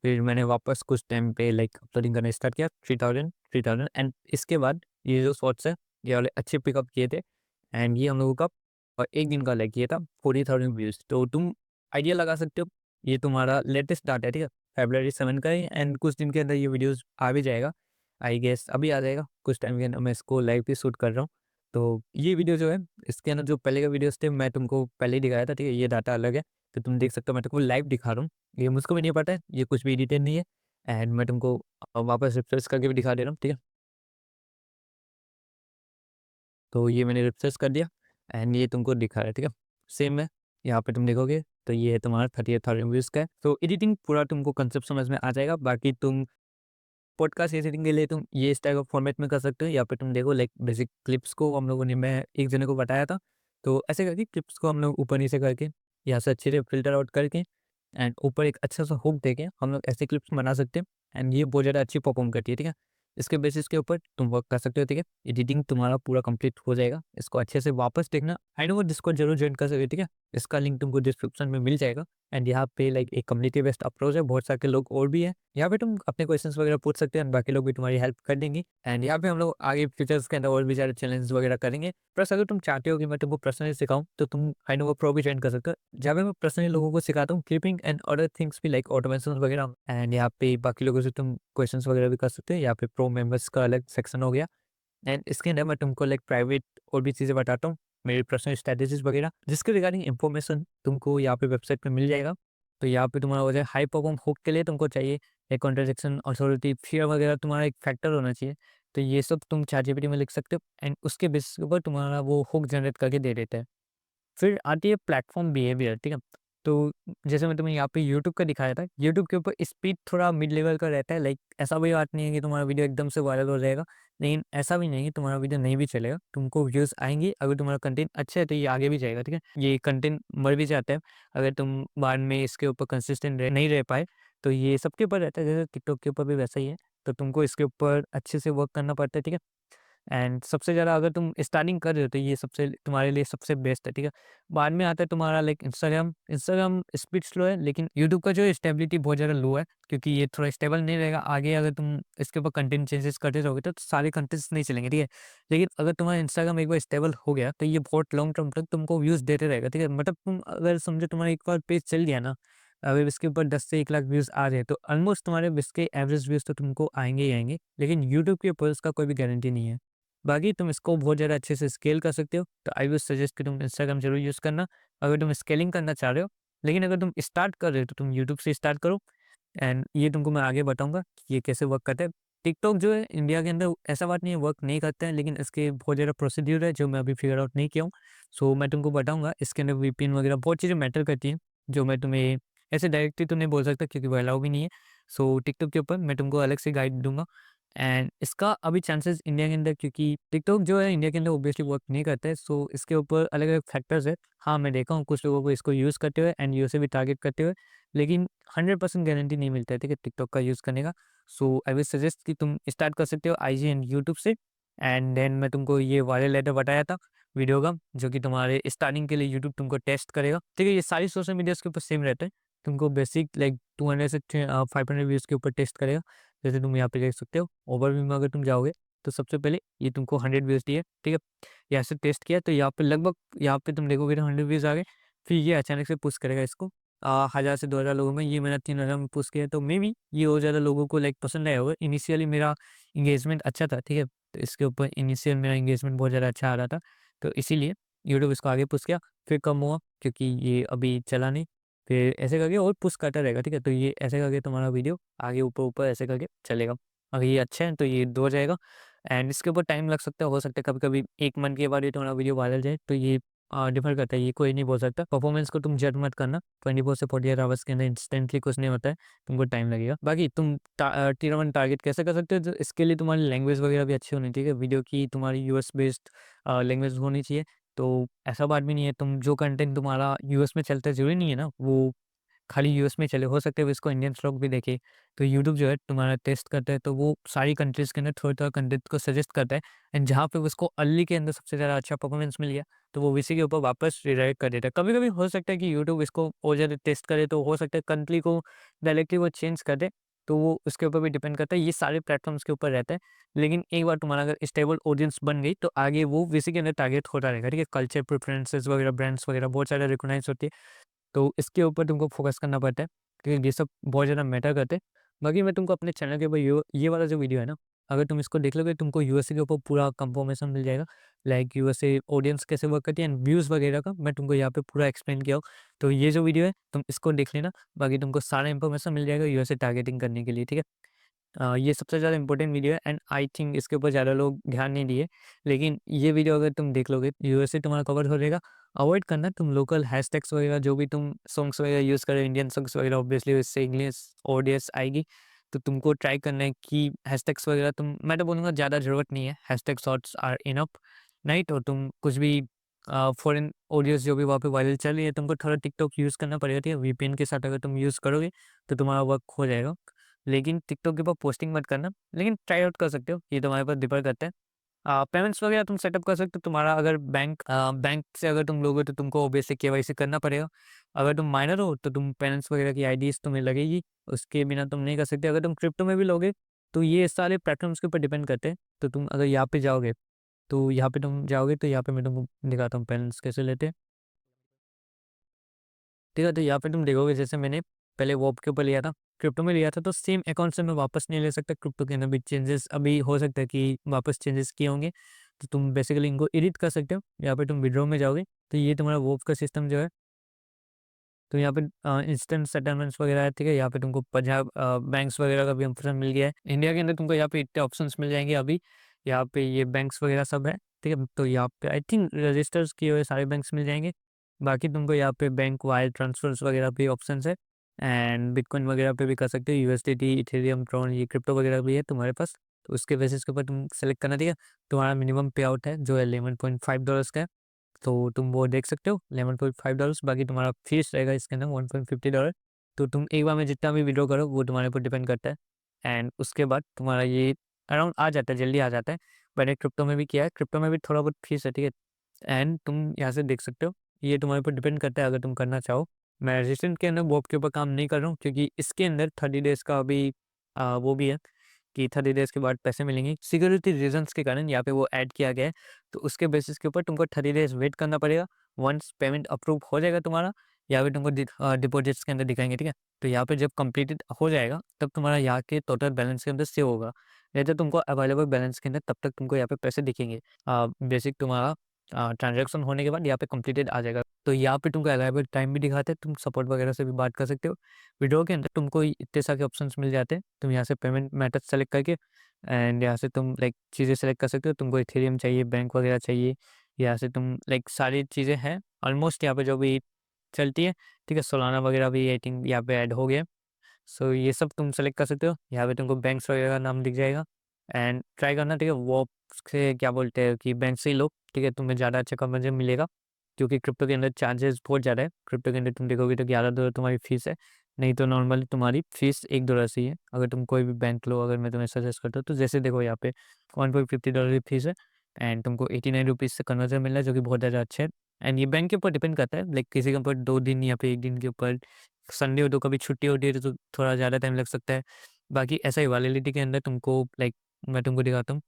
Speaker 1: फिर मैंने वापस कुछ टाइम पे लाइक अपलोडिंग करना स्टार्ट किया, 3000, 3000 एंड इसके बाद ये जो शॉर्ट्स है, ये वाले अच्छे पिकअप किए थे एंड ये हम लोगों का 1 दिन का लाइक ये था 40,000 व्यूज़। तो तुम आइडिया लगा सकते हो, ये तुम्हारा लेटेस्ट डाटा है, ठीक है? फ़रवरी 7 का है एंड कुछ दिन के अंदर ये वीडियोज़ आ भी जाएगा। आई गेस अभी आ जाएगा, कुछ टाइम के अंदर मैं इसको लाइव भी शूट कर रहा हूँ। तो ये वीडियो जो है, इसके अंदर जो पहले के वीडियोज़ थे मैं तुमको पहले ही दिखाया था, ठीक है? ये डाटा अलग है, तो तुम देख सकते हो, मैं तुमको लाइव दिखा रहा हूँ। ये मुझको भी नहीं पता है, ये कुछ भी एडिटेड नहीं है एंड मैं तुमको वापस रिफ्रेश करके भी दिखा दे रहा हूँ, ठीक है? तो ये मैंने रिफ्रेश कर दिया एंड ये तुमको दिखा रहा है, ठीक है? सेम है, यहाँ पे तुम देखोगे तो ये है तुम्हारा 38,000 व्यूज़ का है। तो एडिटिंग पूरा तुमको कांसेप्ट समझ में आ जाएगा। बाकी तुम पॉडकास्ट एडिटिंग के लिए तुम ये इस टाइप ऑफ फॉर्मेट में कर सकते हो। यहाँ पे तुम देखो लाइक बेसिक क्लिप्स को हम लोगों ने, मैं एक जने को बताया था, तो ऐसे करके क्लिप्स को हम लोग ऊपर नीचे करके यहाँ से अच्छे से फ़िल्टर आउट करके एंड ऊपर एक अच्छा सा हुक देके हम लोग ऐसे क्लिप्स बना सकते हैं एंड ये बहुत ज़्यादा अच्छी परफ़ॉर्म करती है, ठीक है? इसके बेसिस के ऊपर तुम वर्क कर सकते हो, ठीक है? एडिटिंग तुम्हारा पूरा कंप्लीट हो जाएगा। इसको अच्छे से वापस देखना। आई नो वो डिस्कॉर्ड ज़रूर जॉइन कर सकते हो, ठीक है? इसका लिंक तुमको डिस्क्रिप्शन में मिल जाएगा एंड यहाँ पे लाइक एक कम्युनिटी बेस्ड अप्रोच है, बहुत सारे लोग और भी हैं। यहाँ पे तुम अपने क्वेश्चंस वगैरह पूछ सकते हैं एंड बाकी लोग भी तुम्हारी हेल्प कर देंगे एंड यहाँ पे हम लोग आगे फ्यूचर्स के अंदर और भी ज़्यादा चैलेंज वगैरह करेंगे। प्लस अगर तुम चाहते हो कि मैं तुमको पर्सनली सिखाऊँ, तो तुम फाइनोवा प्रो भी जॉइन कर सकते हो, जहाँ पे मैं पर्सनली लोगों को सिखाता हूँ क्लिपिंग एंड अदर थिंग्स भी लाइक ऑटोमेशन वगैरह एंड यहाँ पे बाकी लोगों से तुम क्वेश्चंस वगैरह भी कर सकते हो। यहाँ पे प्रो मेंबर्स का अलग सेक्शन हो गया एंड इसके अंदर मैं तुमको लाइक प्राइवेट और भी चीज़ें बताता हूँ, मेरी पर्सनल स्ट्रैटेजीज़ वगैरह, जिसके रिगार्डिंग इन्फॉर्मेशन तुमको यहाँ पे वेबसाइट पे मिल जाएगा। तो यहाँ पे तुम्हारा हो जाए हाई परफॉर्म हुक के लिए तुमको चाहिए एक कॉन्ट्रडिक्शन, अथॉरिटी, फ़ियर वगैरह तुम्हारा एक फैक्टर होना चाहिए। तो ये सब तुम चैटजीपीटी में लिख सकते हो एंड उसके बेसिस के ऊपर तुम्हारा वो हुक जनरेट करके दे देता है। फिर आती है प्लेटफ़ॉर्म बिहेवियर, ठीक है? तो जैसे मैं तुम्हें यहाँ पे यूट्यूब का दिखाया था, यूट्यूब के ऊपर स्पीड थोड़ा मिड लेवल का रहता है, लाइक ऐसा कोई बात नहीं है कि तुम्हारा वीडियो एकदम से वायरल हो जाएगा, लेकिन ऐसा भी नहीं है तुम्हारा वीडियो नहीं भी चलेगा, तुमको व्यूज़ आएँगे, अगर तुम्हारा कंटेंट अच्छा है तो ये आगे भी जाएगा, ठीक है? ये कंटेंट मर भी जाता है, अगर तुम बाद में इसके ऊपर कंसिस्टेंट नहीं रह पाए, तो ये सबके ऊपर रहता है, जैसे टिकटॉक के ऊपर भी वैसा ही है, तो तुमको इसके ऊपर अच्छे से वर्क करना पड़ता है, ठीक है? एंड सबसे ज़्यादा अगर तुम स्टार्टिंग कर रहे हो तो ये सबसे तुम्हारे लिए सबसे बेस्ट है, ठीक है? बाद में आता है तुम्हारा like Instagram. Instagram speed slow है, लेकिन यूट्यूब का जो स्टेबिलिटी बहुत ज़्यादा लो है, क्योंकि ये थोड़ा स्टेबल नहीं रहेगा। आगे अगर तुम इसके ऊपर कंटेंट चेंजेस करते रहोगे तो सारे कंटेंट्स नहीं चलेंगे, ठीक है? लेकिन अगर तुम्हारा इंस्टाग्राम एक बार स्टेबल हो गया तो ये बहुत लॉन्ग टर्म तक तुमको व्यूज़ देते रहेगा, ठीक है? मतलब तुम अगर समझो तुम्हारा एक बार पेज चल गया ना, अगर इसके ऊपर 10 से 1 लाख व्यूज़ आ रहे हैं तो ऑलमोस्ट तुम्हारे इसके एवरेज व्यूज़ तो तुमको आएँगे ही आएँगे, लेकिन यूट्यूब के ऊपर उसका कोई भी गारंटी नहीं है। बाकी तुम इसको बहुत ज़्यादा अच्छे से स्केल कर सकते हो, तो आई विल सजेस्ट कि तुम इंस्टाग्राम ज़रूर यूज़ करना, अगर तुम स्केलिंग करना चाह रहे हो। लेकिन अगर तुम स्टार्ट कर रहे हो, तो तुम यूट्यूब से स्टार्ट करो एंड ये तुमको मैं आगे बताऊँगा कि ये कैसे वर्क करता है। टिकटॉक जो है इंडिया के अंदर ऐसा बात नहीं है वर्क नहीं करता है, लेकिन इसके बहुत ज़्यादा प्रोसीड्यूर है जो मैं अभी फिगर आउट नहीं किया हूँ। सो मैं तुमको बताऊँगा, इसके अंदर वीपीएन वगैरह बहुत चीज़ें मैटर करती हैं, जो मैं तुम्हें ऐसे डायरेक्टली तो नहीं बोल सकता क्योंकि वो अलाउ भी नहीं है। सो टिकटॉक के ऊपर मैं तुमको अलग से गाइड दूँगा एंड इसका अभी चांसेस इंडिया के अंदर, क्योंकि टिकटॉक जो है इंडिया के अंदर ऑब्वियसली वर्क नहीं करता है, सो इसके ऊपर अलग-अलग फैक्टर्स है। हाँ, मैं देखा हूँ कुछ लोगों को इसको यूज़ करते हुए एंड यूएसए भी टारगेट करते हुए, लेकिन 100% गारंटी नहीं मिलता है, ठीक है, टिकटॉक का यूज़ करने का। सो आई विल सजेस्ट कि तुम स्टार्ट कर सकते हो आईजी एंड यूट्यूब से, एंड देन मैं तुमको ये वायरल लेटर बताया था वीडियो का, जो कि तुम्हारे स्टार्टिंग के लिए यूट्यूब तुमको टेस्ट करेगा, ठीक है? ये सारी सोशल मीडियाज़ के ऊपर सेम रहता है। तुमको बेसिक लाइक 200 से 500 व्यूज़ के ऊपर टेस्ट करेगा। जैसे तुम यहाँ पे देख सकते हो, ओवरव्यू में अगर तुम जाओगे, तो सबसे पहले ये तुमको 100 व्यूज़ दिए, ठीक है? यहाँ से टेस्ट किया तो यहाँ पे लगभग, यहाँ पे तुम देखोगे तो 100 व्यूज़ आ गए। फिर ये अचानक से पुश करेगा इसको 1000 से 2000 लोगों में। ये मैंने 3000 में पुश किया, तो मेबी ये और ज़्यादा लोगों को लाइक पसंद आया होगा। इनिशियली मेरा एंगेजमेंट अच्छा था, ठीक है? तो इसके ऊपर इनिशियल मेरा एंगेजमेंट बहुत ज़्यादा अच्छा आ रहा था, तो इसीलिए यूट्यूब इसको आगे पुश किया। फिर कम हुआ क्योंकि ये अभी चला नहीं, फिर ऐसे करके और पुश करता रहेगा, ठीक है? तो ये ऐसे करके तुम्हारा वीडियो आगे ऊपर-ऊपर ऐसे करके चलेगा। अगर ये अच्छा है तो ये 2 हो जाएगा, एंड इसके ऊपर टाइम लग सकता है, हो सकता है कभी-कभी 1 मंथ के बाद ये तुम्हारा वीडियो वायरल जाए, तो ये डिफर करता है, ये कोई नहीं बोल सकता। परफॉर्मेंस को तुम जज मत करना, 24 से 48 आवर्स के अंदर इंस्टेंटली कुछ नहीं होता है, तुमको टाइम लगेगा। बाकी तुम टियर 1 टारगेट कैसे कर सकते हो? तो इसके लिए तुम्हारी लैंग्वेज वगैरह भी अच्छी होनी चाहिए, वीडियो की तुम्हारी यूएस बेस्ड लैंग्वेज होनी चाहिए। तो ऐसा बात भी नहीं है, तुम जो कंटेंट तुम्हारा यूएस में चलता है, ज़रूरी नहीं है ना वो खाली यूएस में चले, हो सकता है इसको इंडियंस लोग भी देखें। तो यूट्यूब जो है तुम्हारा टेस्ट करता है, तो वो सारी कंट्रीज़ के अंदर थोड़ा-थोड़ा कंटेंट को सजेस्ट करता है, एंड जहाँ पे उसको अर्ली के अंदर सबसे ज़्यादा अच्छा परफॉर्मेंस मिल गया, तो वो इसी के ऊपर वापस रिडायरेक्ट कर देता है। कभी-कभी हो सकता है कि यूट्यूब इसको और ज़्यादा टेस्ट करे, तो हो सकता है कंट्री को डायरेक्टली वो चेंज कर दे, तो वो उसके ऊपर भी डिपेंड करता है। ये सारे प्लेटफ़ॉर्म्स के ऊपर रहता है, लेकिन एक बार तुम्हारा अगर स्टेबल ऑडियंस बन गई, तो आगे वो इसी के अंदर टारगेट होता रहेगा, ठीक है? कल्चर प्रेफरेंसेस वगैरह, ब्रांड्स वगैरह बहुत सारे रिकॉग्नाइज़ होती है। तो इसके ऊपर तुमको फ़ोकस करना पड़ता है, क्योंकि ये सब बहुत ज़्यादा मैटर करते हैं। बाकी मैं तुमको अपने चैनल के ऊपर ये वाला जो वीडियो है ना, अगर तुम इसको देख लोगे, तुमको यूएसए के ऊपर पूरा कंफर्मेशन मिल जाएगा। लाइक यूएसए ऑडियंस कैसे वर्क करती है एंड व्यूज़ वगैरह का मैं तुमको यहाँ पे पूरा एक्सप्लेन किया हूँ। तो ये जो वीडियो है, तुम इसको देख लेना, बाकी तुमको सारा इन्फॉर्मेशन मिल जाएगा यूएसए टारगेटिंग करने के लिए, ठीक है? ये सबसे ज़्यादा इम्पोर्टेंट वीडियो है, एंड आई थिंक इसके ऊपर ज़्यादा लोग ध्यान नहीं दिए। लेकिन ये वीडियो अगर तुम देख लोगे, यूएसए तुम्हारा कवर हो जाएगा। अवॉइड करना तुम लोकल हैशटैग्स वगैरह, जो भी तुम सॉन्ग्स वगैरह यूज़ कर रहे हो, इंडियन सॉन्ग्स वगैरह, ऑब्वियसली इससे इंग्लिश ऑडियंस आएगी। तो तुमको ट्राई करना है कि हैशटैग्स वगैरह मैं तो बोलूँगा ज़्यादा ज़रूरत नहीं है, hashtag shorts are enough, right? और तुम कुछ भी फॉरेन ऑडियोज़ जो भी वहाँ पे वायरल चल रही है, तुमको थोड़ा टिकटॉक यूज़ करना पड़ेगा, ठीक है? वीपीएन के साथ अगर तुम यूज़ करोगे, तो तुम्हारा वर्क हो जाएगा। लेकिन टिकटॉक के ऊपर पोस्टिंग मत करना, लेकिन ट्राई आउट कर सकते हो, ये तुम्हारे ऊपर डिपेंड करता है। पेमेंट्स वगैरह तुम सेटअप कर सकते हो, तुम्हारा अगर बैंक से अगर तुम लोगे, तो तुमको ऑब्वियसली केवाईसी करना पड़ेगा। अगर तुम माइनर हो, तो तुम पेरेंट्स वगैरह की आईडीज़ तुम्हें लगेगी, उसके बिना तुम नहीं कर सकते। अगर तुम क्रिप्टो में भी लोगे, तो ये सारे प्लेटफ़ॉर्म्स के ऊपर डिपेंड करते हैं। तो तुम अगर यहाँ पे जाओगे, तो यहाँ पे तुम जाओगे, तो यहाँ पे मैं तुमको दिखाता हूँ पेरेंट्स कैसे लेते हैं। ठीक है, तो यहाँ पे तुम देखोगे, जैसे मैंने पहले वॉप के ऊपर लिया था, क्रिप्टो में लिया था, तो सेम अकाउंट से मैं वापस नहीं ले सकता। क्रिप्टो के अंदर भी चेंजेस अभी हो सकता है कि वापस चेंजेस किए होंगे, तो तुम बेसिकली इनको एडिट कर सकते हो। यहाँ पे तुम विड्रॉ में जाओगे, तो ये तुम्हारा वॉप का सिस्टम जो है, तो यहाँ पे इंस्टेंट सेटलमेंट्स वगैरह है, ठीक है? यहाँ पे तुमको पंजाब बैंक्स वगैरह का भी ऑप्शन मिल गया है। इंडिया के अंदर तुमको यहाँ पे इतने ऑप्शंस मिल जाएँगे अभी, यहाँ पे ये बैंक्स वगैरह सब है, ठीक है? तो यहाँ पे आई थिंक रजिस्टर्स किए हुए सारे बैंक्स मिल जाएँगे। बाकी तुमको यहाँ पे बैंक वायर ट्रांसफर्स वगैरह पे ऑप्शंस है, एंड बिटकॉइन वगैरह पे भी कर सकते हो, यूएसडीटी, इथेरियम, ट्रॉन, ये क्रिप्टो वगैरह भी है तुम्हारे पास। तो उसके बेसिस के ऊपर तुम सेलेक्ट करना, ठीक है? तुम्हारा मिनिमम पे आउट है, जो है $11.5 का है। तो तुम वो देख सकते हो, $11.5। बाकी तुम्हारा फीस रहेगा इसके अंदर $150। तो तुम एक बार में जितना भी विड्रॉ करो, वो तुम्हारे ऊपर डिपेंड करता है, एंड उसके बाद तुम्हारा ये अराउंड आ जाता है, जल्दी आ जाता है। मैंने क्रिप्टो में भी किया है, क्रिप्टो में भी थोड़ा बहुत फीस है, ठीक है? एंड तुम यहाँ से देख सकते हो, ये तुम्हारे ऊपर डिपेंड करता है अगर तुम करना चाहो। मैं रेजिस्टेंट के अंदर बॉब के ऊपर काम नहीं कर रहा हूँ, क्योंकि इसके अंदर 30 डेज़ का अभी वो भी है कि 30 डेज़ के बाद पैसे मिलेंगे। सिक्योरिटी रीज़न्स के कारण यहाँ पे वो ऐड किया गया है, तो उसके बेसिस के ऊपर तुमको 30 डेज़ वेट करना पड़ेगा। वन्स पेमेंट अप्रूव हो जाएगा तुम्हारा, यहाँ पे तुमको डिपॉज़िट्स के अंदर दिखाएँगे, ठीक है? तो यहाँ पे जब कंप्लीटेड हो जाएगा, तब तुम्हारा यहाँ के टोटल बैलेंस के अंदर सेव होगा। नहीं तो तुमको अवेलेबल बैलेंस के अंदर तब तक तुमको यहाँ पे पैसे दिखेंगे। बेसिक तुम्हारा ट्रांज़ैक्शन होने के बाद यहाँ पे कंप्लीटेड आ जाएगा। तो यहाँ पे तुमको अवेलेबल टाइम भी दिखाते हैं, तुम सपोर्ट वगैरह से भी बात कर सकते हो। विड्रॉ के अंदर तुमको इतने सारे ऑप्शंस मिल जाते हैं। तुम यहाँ से पेमेंट मेथड सेलेक्ट करके, एंड यहाँ से तुम लाइक चीज़ें सेलेक्ट कर सकते हो। तुमको इथेरियम चाहिए, बैंक वगैरह चाहिए, यहाँ से तुम लाइक सारी चीज़ें हैं ऑलमोस्ट यहाँ पे जो भी चलती है, ठीक है? सोलाना वगैरह भी आई थिंक यहाँ पे ऐड हो गया है। सो ये सब तुम सेलेक्ट कर सकते हो। यहाँ पे तुमको बैंक्स वगैरह का नाम दिख जाएगा, एंड ट्राई करना, ठीक है? वो से क्या बोलते हैं कि बैंक से ही लो, ठीक है? तुम्हें ज़्यादा अच्छा कन्वर्जन मिलेगा, क्योंकि क्रिप्टो के अंदर चार्जेस बहुत ज़्यादा है। क्रिप्टो के अंदर तुम देखोगे तो $11 तुम्हारी फीस है, नहीं तो नॉर्मली तुम्हारी फीस $1 से ही है। अगर तुम कोई भी बैंक लो, अगर मैं तुम्हें सजेस्ट करता हूँ, तो जैसे देखो यहाँ पे $1.50 की फीस है एंड तुमको ₹89 से कन्वर्जन मिल रहा है, जो कि बहुत ज़्यादा अच्छा है। एंड ये बैंक के ऊपर डिपेंड करता है, लाइक किसी के ऊपर 2 दिन या फिर 1 दिन के ऊपर, संडे हो तो कभी छुट्टी होती है तो थोड़ा ज़्यादा टाइम लग सकता है। बाकी ऐसा ही वैलिडिटी के अंदर तुमको, लाइक मैं तुमको दिखाता हूँ,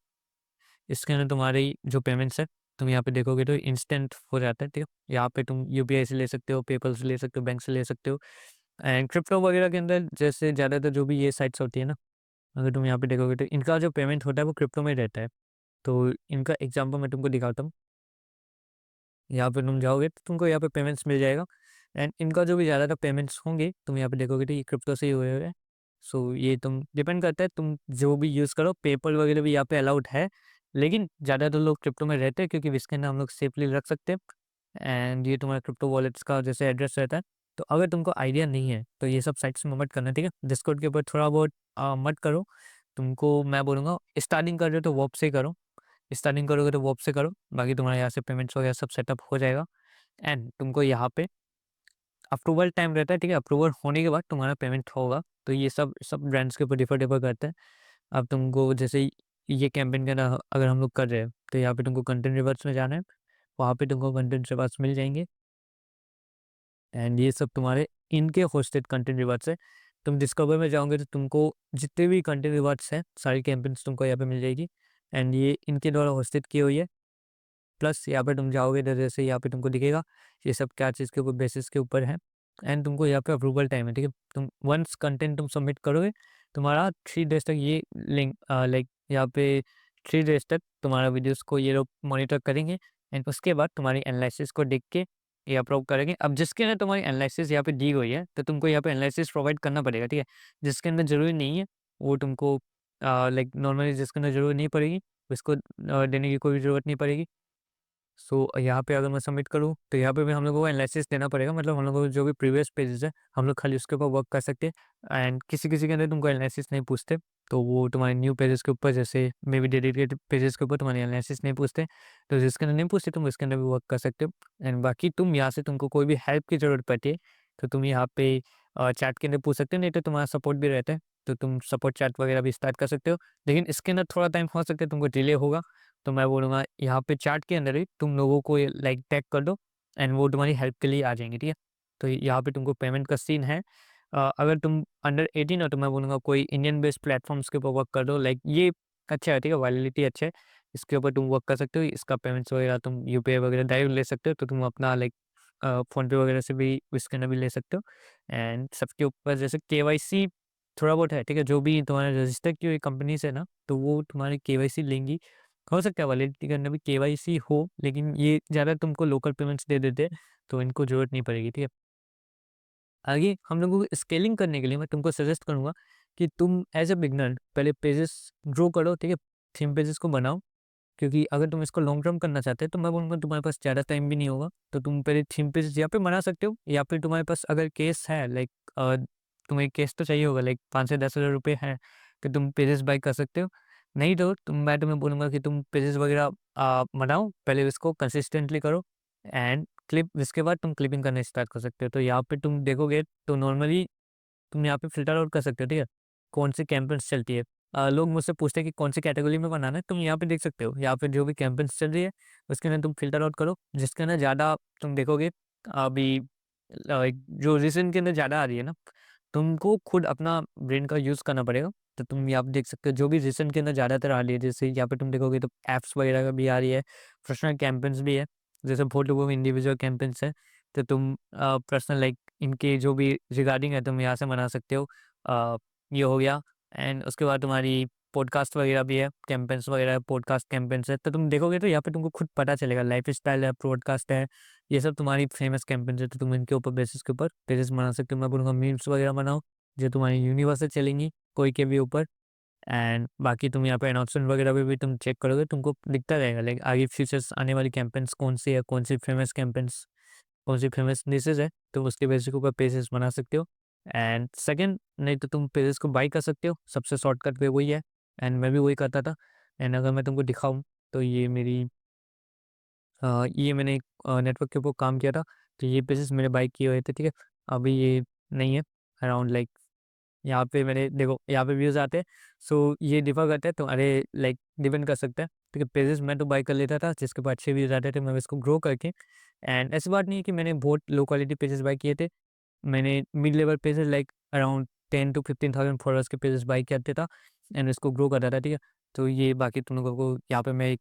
Speaker 1: इसके अंदर तुम्हारी जो पेमेंट्स है, तुम यहाँ पे देखोगे तो इंस्टेंट हो जाता है, ठीक है? यहाँ पे तुम यूपीआई से ले सकते हो, पेपल से ले सकते हो, बैंक से ले सकते हो। एंड क्रिप्टो वगैरह के अंदर जैसे ज़्यादातर जो भी ये साइट्स होती है ना, अगर तुम यहाँ पे देखोगे तो इनका जो पेमेंट होता है वो क्रिप्टो में ही रहता है। तो इनका एग्ज़ाम्पल मैं तुमको दिखाता हूँ। यहाँ पे तुम जाओगे तो तुमको यहाँ पे पेमेंट्स मिल जाएगा एंड इनका जो भी ज़्यादातर पेमेंट्स होंगे, तुम यहाँ पे देखोगे तो ये क्रिप्टो से ही हुए हुए हैं। सो ये तुम डिपेंड करता है तुम जो भी यूज़ करो, पेपल वगैरह भी यहाँ पे अलाउड है, लेकिन ज़्यादातर लोग क्रिप्टो में रहते हैं क्योंकि इसके अंदर हम लोग सेफली रख सकते हैं। एंड ये तुम्हारा क्रिप्टो वॉलेट्स का जैसे एड्रेस रहता है। तो अगर तुमको आइडिया नहीं है तो ये सब साइट्स में मत करना, ठीक है? डिस्कॉर्ड के ऊपर थोड़ा बहुत मत करो। तुमको मैं बोलूँगा, स्टार्टिंग कर रहे हो तो वॉप से ही करो। स्टार्टिंग करोगे तो वॉप से करो, बाकी तुम्हारे यहाँ से पेमेंट्स वगैरह सब सेटअप हो जाएगा। एंड तुमको यहाँ पे अप्रूवल टाइम रहता है, ठीक है? अप्रूवल होने के बाद तुम्हारा पेमेंट होगा। तो ये सब सब ब्रांड्स के ऊपर डिफर करता है। अब तुमको जैसे ये कैंपेन का ना अगर हम लोग कर रहे हैं, तो यहाँ पे तुमको कंटेंट रिवर्स में जाना है, वहाँ पे तुमको कंटेंट रिवर्स मिल जाएँगे एंड ये सब तुम्हारे इनके होस्टेड कंटेंट रिवर्स है। तुम डिस्कवर में जाओगे तो तुमको जितने भी कंटेंट रिवर्स हैं, सारी कैंपेन्स तुमको यहाँ पे मिल जाएगी एंड ये इनके द्वारा होस्टेड की हुई है। प्लस यहाँ पे तुम जाओगे तो जैसे यहाँ पे तुमको दिखेगा ये सब क्या चीज़ के ऊपर बेसिस के ऊपर है एंड तुमको यहाँ पे अप्रूवल टाइम है, ठीक है? तुम वंस कंटेंट तुम सबमिट करोगे, तुम्हारा 3 डेज़ तक ये लिंक लाइक यहाँ पे 3 डेज़ तक तुम्हारा वीडियोज़ को ये लोग मॉनिटर करेंगे एंड उसके बाद तुम्हारी एनालिसिस को देख के ये अप्रूव करेंगे। अब जिसके अंदर तुम्हारी एनालिसिस यहाँ पे दी गई है, तो तुमको यहाँ पे एनालिसिस प्रोवाइड करना पड़ेगा, ठीक है? जिसके अंदर ज़रूरी नहीं है, वो तुमको लाइक नॉर्मली जिसके अंदर ज़रूरत नहीं पड़ेगी, उसको देने की कोई भी ज़रूरत नहीं पड़ेगी। सो यहाँ पे अगर मैं सबमिट करूँ, तो यहाँ पे भी हम लोगों को एनालिसिस देना पड़ेगा, मतलब हम लोगों को जो भी प्रीवियस पेजेस है, हम लोग खाली उसके ऊपर वर्क कर सकते हैं एंड किसी-किसी के अंदर तुमको एनालिसिस नहीं पूछते, तो वो तुम्हारे न्यू पेजेस के ऊपर जैसे मे बी डेडिकेटेड पेजेस के ऊपर तुम्हारी एनालिसिस नहीं पूछते, तो जिसके अंदर नहीं पूछते तुम उसके अंदर भी वर्क कर सकते हो एंड बाकी तुम यहाँ से तुमको कोई भी हेल्प की ज़रूरत पड़ती है, तो तुम यहाँ पे चैट के अंदर पूछ सकते हो, नहीं तो तुम्हारा सपोर्ट भी रहता है, तो तुम सपोर्ट चैट वगैरह भी स्टार्ट कर सकते हो। लेकिन इसके अंदर थोड़ा टाइम हो सकता है तुमको डिले होगा, तो मैं बोलूँगा यहाँ पे चैट के अंदर ही तुम लोगों को ये लाइक टैग कर दो एंड वो तुम्हारी हेल्प के लिए आ जाएँगे, ठीक है? तो यहाँ पे तुमको पेमेंट का सीन है। अगर तुम अंडर 18 हो तो मैं बोलूँगा कोई इंडियन बेस्ड प्लेटफ़ॉर्म्स के ऊपर वर्क कर दो, लाइक ये अच्छा है, ठीक है? वैलिडिटी अच्छा है, इसके ऊपर तुम वर्क कर सकते हो, इसका पेमेंट्स वगैरह तुम यूपीआई वगैरह डायरेक्ट ले सकते हो, तो तुम अपना लाइक फ़ोनपे वगैरह से भी इसके अंदर भी ले सकते हो एंड सबके ऊपर जैसे केवाईसी थोड़ा बहुत है, ठीक है? जो भी तुम्हारा रजिस्टर की हुई कंपनीज़ है ना, तो वो तुम्हारी केवाईसी लेंगी। हो सकता है वैलिडिटी के अंदर भी केवाईसी हो, लेकिन ये ज़्यादा तुमको लोकल पेमेंट्स दे देते हैं, तो इनको ज़रूरत नहीं पड़ेगी, ठीक है? आगे हम लोगों को स्केलिंग करने के लिए मैं तुमको सजेस्ट करूँगा कि तुम एज़ अ बिगिनर पहले पेजेस ग्रो करो, ठीक है? थीम पेजेस को बनाओ, क्योंकि अगर तुम इसको लॉन्ग टर्म करना चाहते हो, तो मैं बोलूँगा तुम्हारे पास ज़्यादा टाइम भी नहीं होगा, तो तुम पहले थीम पेजेस या पे बना सकते हो या फिर तुम्हारे पास अगर केस है लाइक तुम्हें केस तो चाहिए होगा लाइक 5 से 10,000 रुपए हैं, कि तुम पेजेस बाय कर सकते हो। नहीं तो मैं तुम्हें बोलूँगा कि तुम पेजेस वगैरह बनाओ, पहले इसको कंसिस्टेंटली करो एंड इसके बाद तुम क्लिपिंग करना स्टार्ट कर सकते हो। तो यहाँ पे तुम देखोगे तो नॉर्मली तुम यहाँ पे फ़िल्टर आउट कर सकते हो, ठीक है? कौन सी कैंपेन्स चलती है। लोग मुझसे पूछते हैं कि कौन सी कैटेगरी में बनाना है, तुम यहाँ पे देख सकते हो। यहाँ पे जो भी कैंपेन्स चल रही है, उसके अंदर तुम फ़िल्टर आउट करो, जिसके अंदर ज़्यादा तुम देखोगे अभी जो रीज़न के अंदर ज़्यादा आ रही है ना, तुमको खुद अपना ब्रेन का यूज़ करना पड़ेगा। तो तुम यहाँ पे देख सकते हो जो भी रीज़न के अंदर ज़्यादातर आ रही है, जैसे यहाँ पे तुम देखोगे तो ऐप्स वगैरह का भी आ रही है, पर्सनल कैंपेन्स भी है, जैसे बहुत लोगों में इंडिविजुअल कैंपेन्स है, तो तुम पर्सनल लाइक इनके जो भी रिगार्डिंग है तुम यहाँ से बना सकते हो। ये हो गया एंड उसके बाद तुम्हारी पॉडकास्ट वगैरह भी है, कैंपेन्स वगैरह पॉडकास्ट कैंपेन्स है, तो तुम देखोगे तो यहाँ पे तुमको खुद पता चलेगा लाइफ़स्टाइल है, पॉडकास्ट है, ये सब तुम्हारी फेमस कैंपेन्स है, तो तुम इनके ऊपर बेसिस के ऊपर पेजेस बना सकते हो। मैं बोलूँगा मीम्स वगैरह बनाओ, जो तुम्हारी यूनिवर्सल चलेंगी कोई के भी ऊपर एंड बाकी तुम यहाँ पे अनाउंसमेंट वगैरह पे भी तुम चेक करोगे, तुमको दिखता रहेगा लाइक आगे फ्यूचर्स आने वाली कैंपेन्स कौन-सी है, कौन-सी फेमस कैंपेन्स, कौन-सी फेमस डिशेज़ है, तुम उसके बेसिस के ऊपर पेजेस बना सकते हो एंड सेकंड नहीं तो तुम पेजेस को बाय कर सकते हो, सबसे शॉर्टकट वे वही है एंड मैं भी वही करता था। एंड अगर मैं तुमको दिखाऊँ तो ये मैंने नेटवर्क के ऊपर काम किया था, तो ये पेजेज़ मेरे बाय किए हुए थे, ठीक है? अभी ये नहीं है, अराउंड लाइक यहाँ पे मैंने देखो यहाँ पे व्यूज़ आते हैं, सो ये डिफ़र करता है तुम्हारे लाइक डिपेंड कर सकता है, ठीक है? पेजेज़ मैं तो बाय कर लेता था जिसके ऊपर अच्छे व्यूज़ आते थे, मैं इसको ग्रो करके एंड ऐसी बात नहीं है कि मैंने बहुत लो क्वालिटी पेजेज़ बाय किए थे। मैंने mid level pages like around 10 to 15,000 followers के पेजेज़ बाय करते था एंड इसको ग्रो कर रहा था, ठीक है? तो ये बाकी तुम लोगों को यहाँ पे मैं एक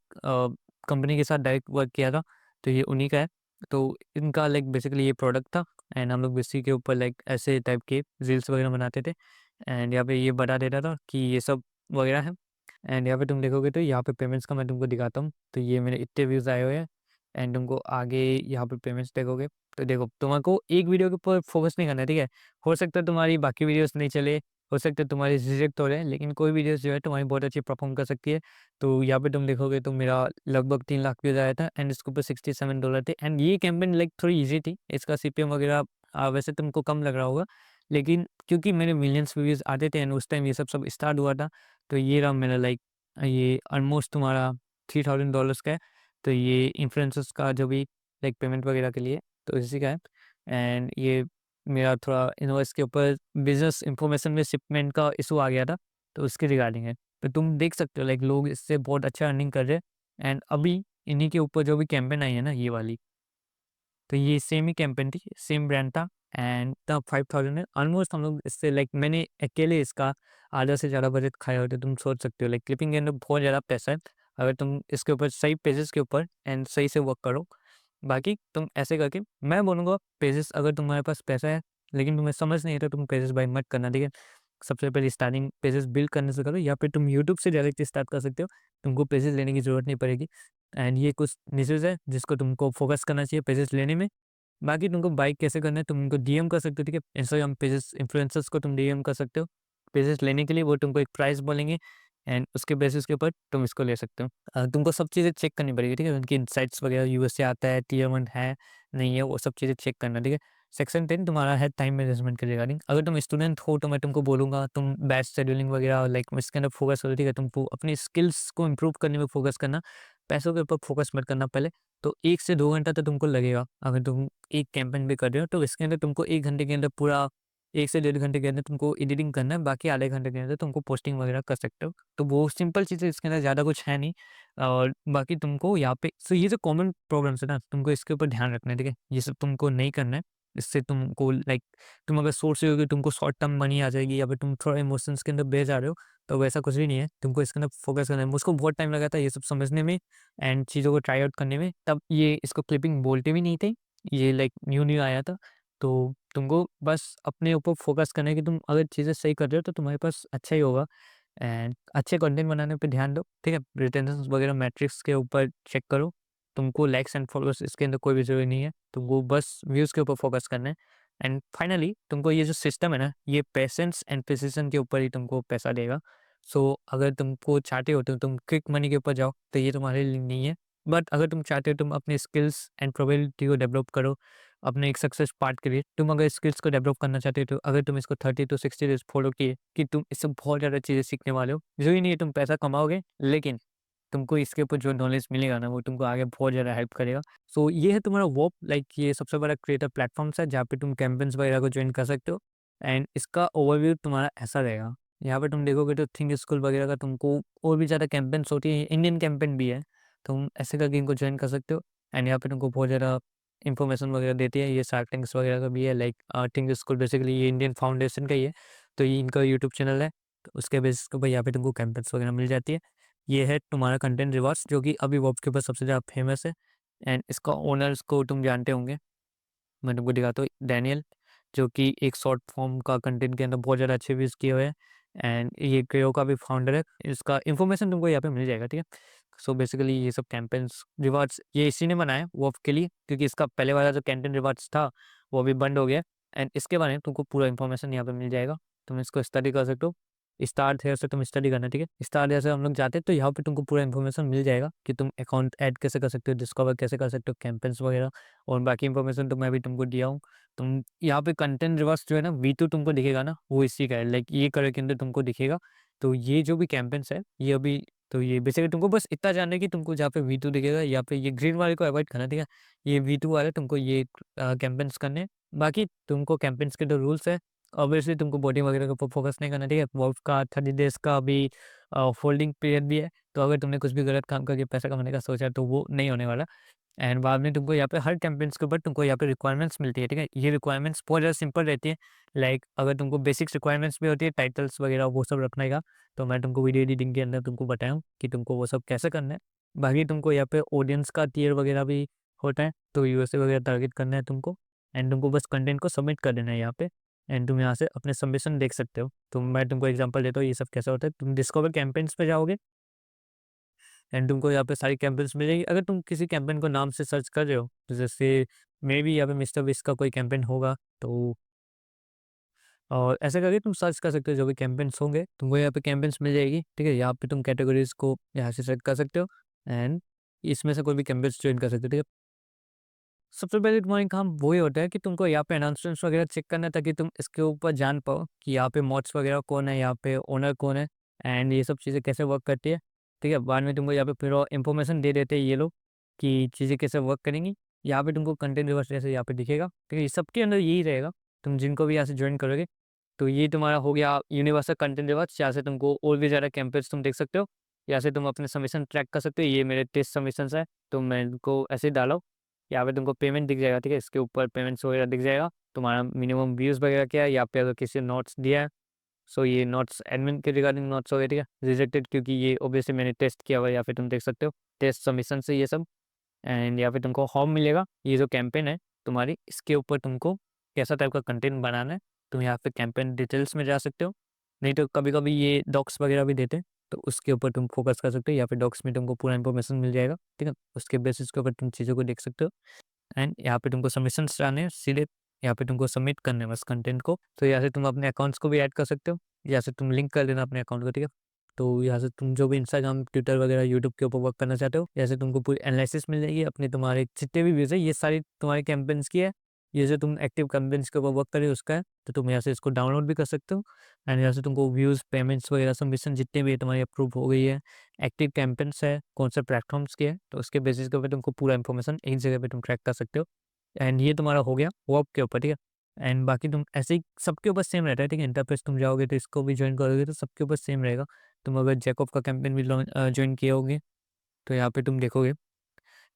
Speaker 1: कंपनी के साथ डायरेक्ट वर्क किया था, तो ये उन्हीं का है। तो इनका लाइक बेसिकली ये प्रोडक्ट था एंड हम लोग इसी के ऊपर लाइक ऐसे टाइप के रील्स वगैरह बनाते थे एंड यहाँ पे ये बता देता था कि ये सब वगैरह है। एंड यहाँ पे तुम देखोगे तो यहाँ पे पेमेंट्स का मैं तुमको दिखाता हूँ, तो ये मेरे इतने व्यूज़ आए हुए हैं एंड तुमको आगे यहाँ पे पेमेंट्स देखोगे तो देखो तुमको एक वीडियो के ऊपर फोकस नहीं करना है, ठीक है? हो सकता है तुम्हारी बाकी वीडियोस नहीं चले, हो सकता है तुम्हारी रिजेक्ट हो रहे हैं, लेकिन कोई वीडियोस जो है तुम्हारी बहुत अच्छी परफॉर्म कर सकती है। तो यहाँ पे तुम देखोगे तो मेरा लगभग 3 लाख व्यूज़ आया था एंड इसके ऊपर $67 थे एंड ये कैंपेन लाइक थोड़ी ईज़ी थी। इसका सीपीएम वगैरह वैसे तुमको कम लग रहा होगा, लेकिन क्योंकि मेरे मिलियंस व्यूज़ आते थे एंड उस टाइम ये सब स्टार्ट हुआ था, तो ये रहा मेरा लाइक ये ऑलमोस्ट तुम्हारा $3000 का है। तो ये इन्फ्लुएंसर्स का जो भी लाइक पेमेंट वगैरह के लिए, तो इसी का है एंड ये मेरा थोड़ा इनवॉइस के ऊपर बिज़नेस इन्फॉर्मेशन में शिपमेंट का इशू आ गया था, तो उसके रिगार्डिंग है। तो तुम देख सकते हो लाइक लोग इससे बहुत अच्छा अर्निंग कर रहे हैं एंड अभी इन्हीं के ऊपर जो भी कैंपेन आई है ना ये वाली, तो ये सेम ही कैंपेन थी, सेम ब्रांड था एंड तब 5000 है। ऑलमोस्ट हम लोग इससे लाइक मैंने अकेले इसका आधा से ज़्यादा बजट खाया होता, तुम सोच सकते हो लाइक क्लिपिंग के अंदर बहुत ज़्यादा पैसा है। अगर तुम इसके ऊपर सही पेजेज़ के ऊपर एंड सही से वर्क करो। बाकी तुम ऐसे करके मैं बोलूँगा पेजेज़ अगर तुम्हारे पास पैसा है, लेकिन तुम्हें समझ नहीं है तो तुम पेजेज़ बाय मत करना, ठीक है? सबसे पहले स्टार्टिंग पेजेज़ बिल्ड करने से करो या फिर तुम यूट्यूब से डायरेक्ट स्टार्ट कर सकते हो। तुमको पेजेज़ लेने की ज़रूरत नहीं पड़ेगी एंड ये कुछ निशेज़ है जिसको तुमको फ़ोकस करना चाहिए पेजेज़ लेने में। बाकी तुमको बाय कैसे करना है, तुम उनको डीएम कर सकते हो, ठीक है? इंस्टाग्राम पेजेस इन्फ्लुएंसर्स को तुम डीएम कर सकते हो। पेजेस लेने के लिए वो तुमको एक प्राइस बोलेंगे एंड उसके बेसिस के ऊपर तुम इसको ले सकते हो। तुमको सब चीज़ें चेक करनी पड़ेगी, ठीक है? उनकी इनसाइट्स वगैरह यूएस से आता है, टियर 1 है, नहीं है, वो सब चीज़ें चेक करना, ठीक है? सेक्शन 10 तुम्हारा है टाइम मैनेजमेंट के रिगार्डिंग। अगर तुम स्टूडेंट हो तो मैं तुमको बोलूँगा तुम बैच शेड्यूलिंग वगैरह लाइक इसके अंदर फोकस करो, ठीक है? तुमको अपनी स्किल्स को इम्प्रूव करने में फोकस करना, पैसों के ऊपर फोकस मत करना पहले। तो 1 से 2 घंटा तो तुमको लगेगा, अगर तुम एक कैंपेन भी कर रहे हो तो इसके अंदर तुमको 1 घंटे के अंदर पूरा 1 से डेढ़ घंटे के अंदर तुमको एडिटिंग करना है, बाकी आधे घंटे के अंदर तुमको पोस्टिंग वगैरह कर सकते हो। तो वो सिंपल चीज़ है, इसके अंदर ज़्यादा कुछ है नहीं और बाकी तुमको यहाँ पे सो ये जो कॉमन प्रॉब्लम्स है ना, तुमको इसके ऊपर ध्यान रखना है, ठीक है? ये सब तुमको नहीं करना है। इससे तुमको लाइक तुम अगर सोच रहे हो कि तुमको शॉर्ट टर्म मनी आ जाएगी या फिर तुम थोड़ा इमोशंस के अंदर बह जा रहे हो, तो वैसा कुछ भी नहीं है। तुमको इसके अंदर फोकस करना है। मुझको बहुत टाइम लगा था ये सब समझने में एंड चीज़ों को ट्राई आउट करने में, तब ये इसको क्लिपिंग बोलते भी नहीं थे। ये लाइक न्यू आया था। तो तुमको बस अपने ऊपर फ़ोकस करना है कि तुम अगर चीज़ें सही कर रहे हो तो तुम्हारे पास अच्छा ही होगा एंड अच्छे कंटेंट बनाने पे ध्यान दो, ठीक है? रिटेंशन्स वगैरह मैट्रिक्स के ऊपर चेक करो। तुमको लाइक्स एंड फॉलोअर्स इसके अंदर कोई भी ज़रूरी नहीं है। तुमको बस व्यूज़ के ऊपर फ़ोकस करना है एंड फाइनली तुमको ये जो सिस्टम है ना, ये पेशेंस एंड प्रिसिशन के ऊपर ही तुमको पैसा देगा। सो अगर तुमको चाहते हो तो तुम क्विक मनी के ऊपर जाओ, तो ये तुम्हारे लिए नहीं है। बट अगर तुम चाहते हो तुम अपने स्किल्स एंड प्रोबेबिलिटी को डेवलप करो, अपने एक सक्सेस पार्ट के लिए, तुम अगर स्किल्स को डेवलप करना चाहते हो, तो अगर तुम इसको 30 टू 60 डेज़ फॉलो किए कि तुम इससे बहुत ज़्यादा चीज़ें सीखने वाले हो। ज़रूरी नहीं है तुम पैसा कमाओगे, लेकिन तुमको इसके ऊपर जो नॉलेज मिलेगा ना, वो तुमको आगे बहुत ज़्यादा हेल्प करेगा। सो ये है तुम्हारा वो लाइक ये सबसे बड़ा क्रिएटर प्लेटफ़ॉर्म्स है, जहाँ पे तुम कैम्पेन्स वगैरह को जॉइन कर सकते हो एंड इसका ओवरव्यू तुम्हारा ऐसा रहेगा। यहाँ पे तुम देखोगे तो थिंक स्कूल वगैरह का तुमको और भी ज़्यादा कैम्पेन्स होती है, इंडियन कैम्पेन भी है, तुम ऐसे करके इनको जॉइन कर सकते हो एंड यहाँ पे तुमको बहुत ज़्यादा इन्फॉर्मेशन वगैरह देती है। ये शार्क टैंक्स वगैरह का भी है लाइक थिंक स्कूल बेसिकली ये इंडियन फाउंडेशन का ही है, तो ये इनका यूट्यूब चैनल है, तो उसके बेसिस के ऊपर यहाँ पे तुमको कैम्पेन्स वगैरह मिल जाती है। ये है तुम्हारा कंटेंट रिवॉर्ड्स जो कि अभी वर्ल्ड के ऊपर सबसे ज़्यादा फेमस है एंड इसका ओनर्स को तुम जानते होंगे। मैं तुमको दिखाता हूँ डैनियल, जो कि एक शॉर्ट फॉर्म का कंटेंट के अंदर बहुत ज़्यादा अच्छे व्यूज़ किए हुए हैं एंड ये क्रेओ का भी फाउंडर है। इसका इन्फॉर्मेशन तुमको यहाँ पे मिल जाएगा, ठीक है? सो बेसिकली ये सब कैंपेन्स रिवार्ड्स ये इसी ने बनाया वो के लिए, क्योंकि इसका पहले वाला जो कंटेंट रिवार्ड्स था वो अभी बंद हो गया एंड इसके बारे में तुमको पूरा इन्फॉर्मेशन यहाँ पे मिल जाएगा। तुम इसको स्टडी कर सकते हो। स्टार्ट हेयर से तुम स्टडी करना, ठीक है? स्टार्ट हेयर से हम लोग जाते हैं तो यहाँ पे तुमको पूरा इन्फॉर्मेशन मिल जाएगा कि तुम अकाउंट ऐड कैसे कर सकते हो, डिस्कवर कैसे कर सकते हो कैंपेन्स वगैरह और बाकी इन्फॉर्मेशन तो मैं भी तुमको दिया हूँ। तुम यहाँ पे कंटेंट रिवर्स जो है ना, V2 तुमको दिखेगा ना, वो इसी का है। लाइक ये कलर के अंदर तुमको दिखेगा तो ये जो भी कैंपेन्स है, ये अभी तो ये बेसिकली तुमको बस इतना जानना है कि तुमको जहाँ पे V2 दिखेगा, यहाँ पे ये ग्रीन वाले को अवॉइड करना है, ठीक है? ये V2 वाले तुमको ये कैंपेन्स करने हैं। बाकी तुमको कैंपेन्स के जो रूल्स है, ऑब्वियसली तुमको बॉडी वगैरह के ऊपर फोकस नहीं करना, ठीक है? वोल्फ का 30 डेज़ का अभी होल्डिंग पीरियड भी है, तो अगर तुमने कुछ भी गलत काम करके पैसा कमाने का सोचा है, तो वो नहीं होने वाला। एंड बाद में तुमको यहाँ पे हर कैंपेन्स के ऊपर तुमको यहाँ पे रिक्वायरमेंट्स मिलती है, ठीक है? ये रिक्वायरमेंट्स बहुत ज़्यादा सिंपल रहती है। लाइक अगर तुमको बेसिक्स रिक्वायरमेंट्स भी होती है, टाइटल्स वगैरह वो सब रखने का, तो मैं तुमको वीडियो एडिटिंग के अंदर तुमको बताया हूँ कि तुमको वो सब कैसे करना है। बाकी तुमको यहाँ पे ऑडियंस का टियर वगैरह भी होता है, तो यूएसए वगैरह टारगेट करना है तुमको। एंड तुमको बस कंटेंट को सबमिट कर देना है यहाँ पे। एंड तुम यहाँ से अपने सबमिशन देख सकते हो। तो मैं तुमको एग्जांपल देता हूँ ये सब कैसा होता है। तुम डिस्कवर कैंपेन्स पे जाओगे एंड तुमको यहाँ पे सारी कैंपेन्स मिलेगी। अगर तुम किसी कैंपेन को नाम से सर्च कर रहे हो, तो जैसे मेबी यहाँ पे मिस्टर बीस्ट का कोई कैंपेन होगा, तो और ऐसे करके तुम सर्च कर सकते हो जो भी कैंपेन्स होंगे, तुमको यहाँ पे कैंपेन्स मिल जाएगी, ठीक है? यहाँ पे तुम कैटेगरीज़ को यहाँ से सेलेक्ट कर सकते हो एंड इसमें से कोई भी कैंपेन्स जॉइन कर सकते हो, ठीक है? सबसे पहले तुम्हारा काम वही होता है कि तुमको यहाँ पे अनाउंसमेंट्स वगैरह चेक करना है, ताकि तुम इसके ऊपर जान पाओ कि यहाँ पे मॉड्स वगैरह कौन है, यहाँ पे ओनर कौन है एंड ये सब चीज़ें कैसे वर्क करती है, ठीक है? बाद में तुमको यहाँ पे फिर और इन्फॉर्मेशन दे देते हैं ये लोग कि चीज़ें कैसे वर्क करेंगी। यहाँ पे तुमको कंटेंट रिवर्स जैसे यहाँ पे दिखेगा, ठीक है? ये सबके अंदर यही रहेगा, तुम जिनको भी यहाँ से ज्वाइन करोगे। तो ये तुम्हारा हो गया यूनिवर्सल कंटेंट रिवर्स, यहाँ से तुमको और भी ज़्यादा कैंपेन्स तुम देख सकते हो। यहाँ से तुम अपने सबमिशन ट्रैक कर सकते हो। ये मेरे टेस्ट सबमिशंस है, तो मैं इनको ऐसे ही डाला हूँ। यहाँ पे तुमको पेमेंट दिख जाएगा, ठीक है? इसके ऊपर पेमेंट्स वगैरह दिख जाएगा। तुम्हारा मिनिमम व्यूज़ वगैरह क्या है, यहाँ पे अगर किसी ने नोट्स दिया है, सो ये नोट्स एडमिन के रिगार्डिंग नोट्स हो गए, ठीक है? रिजेक्टेड क्योंकि ये ऑब्वियसली मैंने टेस्ट किया हुआ है, यहाँ पे तुम देख सकते हो। टेस्ट सबमिशन से ये सब एंड यहाँ पे तुमको होम मिलेगा। ये जो कैंपेन है तुम्हारी, इसके ऊपर तुमको कैसा टाइप का कंटेंट बनाना है, तुम यहाँ पे कैंपेन डिटेल्स में जा सकते हो। नहीं तो कभी-कभी ये डॉक्स वगैरह भी देते हैं, तो उसके ऊपर तुम फोकस कर सकते हो। यहाँ पे डॉक्स में तुमको पूरा इन्फॉर्मेशन मिल जाएगा, ठीक है? उसके बेसिस के ऊपर तुम चीज़ों को देख सकते हो। एंड यहाँ पे तुमको सबमिशंस डालने हैं, सीधे यहाँ पे तुमको सबमिट करने हैं बस कंटेंट को। तो यहाँ से तुम अपने अकाउंट्स को भी ऐड कर सकते हो, यहाँ से तुम लिंक कर देना अपने अकाउंट को, ठीक है? तो यहाँ से तुम जो भी इंस्टाग्राम, ट्विटर वगैरह, यूट्यूब के ऊपर वर्क करना चाहते हो, यहाँ से तुमको पूरी एनालिसिस मिल जाएगी अपने तुम्हारे जितने भी व्यूज़ है, ये सारी तुम्हारे कैंपेन्स की है। ये जो तुम एक्टिव कैंपेन्स के ऊपर वर्क कर रहे हो उसका है, तो तुम यहाँ से इसको डाउनलोड भी कर सकते हो। एंड यहाँ से तुमको व्यूज़, पेमेंट्स वगैरह सबमिशन जितने भी है तुम्हारी अप्रूव हो गई है, एक्टिव कैंपेन्स है, कौन से प्लेटफ़ॉर्म्स की है, तो उसके बेसिस के ऊपर तुमको पूरा इन्फॉर्मेशन एक जगह पे तुम ट्रैक कर सकते हो। एंड ये तुम्हारा हो गया वर्क के ऊपर, ठीक है? एंड बाकी तुम ऐसे ही सबके ऊपर सेम रहता है, ठीक है? इंटरफ़ेस तुम जाओगे तो इसको भी जॉइन करोगे तो सबके ऊपर सेम रहेगा। तुम अगर जैकब का कैंपेन भी जॉइन किए होगे, तो यहाँ पे तुम देखोगे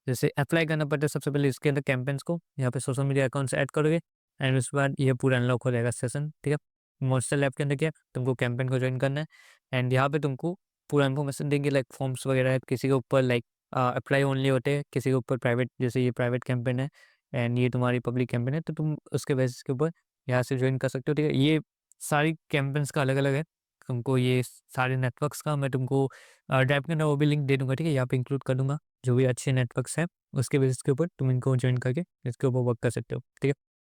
Speaker 1: जैसे अप्लाई करना पड़ता है सबसे पहले इसके अंदर कैंपेन्स को, यहाँ पे सोशल मीडिया अकाउंट्स ऐड करोगे एंड उसके बाद ये पूरा अनलॉक हो जाएगा सेशन, ठीक है? मॉन्स्टर लैब के अंदर क्या है, तुमको कैंपेन को जॉइन करना है एंड यहाँ पे तुमको पूरा इन्फॉर्मेशन देंगे लाइक फॉर्म्स वगैरह है, किसी के ऊपर लाइक अप्लाई ओनली होते हैं, किसी के ऊपर प्राइवेट, जैसे ये प्राइवेट कैंपेन है एंड ये तुम्हारी पब्लिक कैंपेन है, तो तुम उसके बेसिस के ऊपर यहाँ से जॉइन कर सकते हो, ठीक है? ये सारी कैंपेन्स का अलग-अलग है। तुमको ये सारे नेटवर्क्स का मैं तुमको ड्राइव के अंदर वो भी लिंक दे दूँगा, ठीक है? यहाँ पे इंक्लूड कर दूँगा, जो भी अच्छे नेटवर्क्स हैं, उसके बेसिस के ऊपर तुम इनको जॉइन करके इसके ऊपर वर्क कर सकते हो, ठीक है?